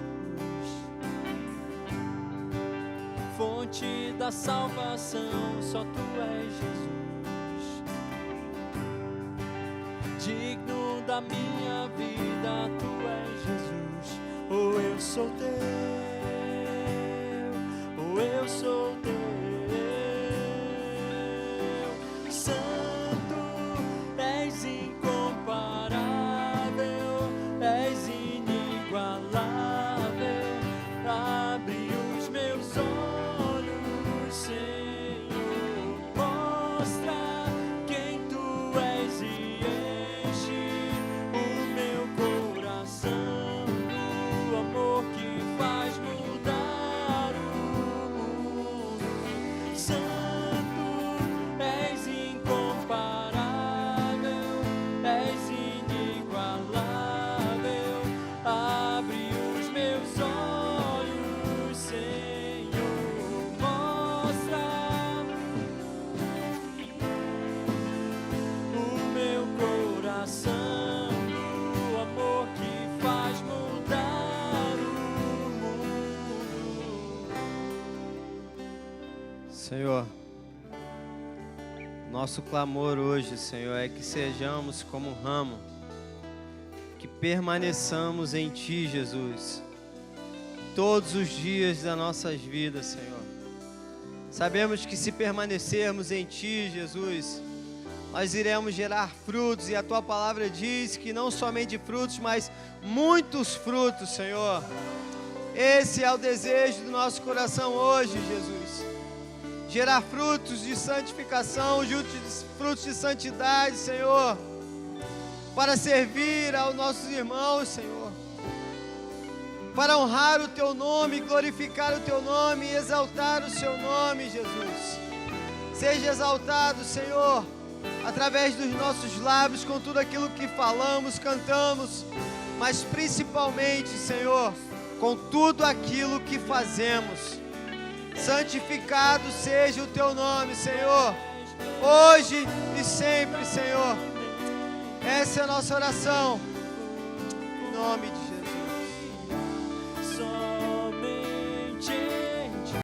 Fonte da salvação, só tu és Jesus. Digno da minha vida, tu és Jesus, ou eu sou teu, ou eu sou teu. Santo, és incomparável, és inigualável. Abre os meus olhos, Senhor, mostra quem tu és e enche o meu coração do amor que faz mudar o mundo. Santo, és incomparável, és inigualável. Abre os meus olhos, Senhor, mostra o meu coração do amor que faz mudar o mundo. Senhor, nosso clamor hoje, Senhor, é que sejamos como um ramo, que permaneçamos em Ti, Jesus, todos os dias das nossas vidas, Senhor. Sabemos que se permanecermos em Ti, Jesus, nós iremos gerar frutos, e a Tua palavra diz que não somente frutos, mas muitos frutos, Senhor. Esse é o desejo do nosso coração hoje, Jesus. Gerar frutos de santificação, frutos de santidade, Senhor, para servir aos nossos irmãos, Senhor, para honrar o Teu nome, glorificar o Teu nome e exaltar o Seu nome, Jesus. Seja exaltado, Senhor, através dos nossos lábios, com tudo aquilo que falamos, cantamos, mas principalmente, Senhor, com tudo aquilo que fazemos. Santificado seja o Teu nome, Senhor, hoje e sempre, Senhor. Essa é a nossa oração, em nome de Jesus.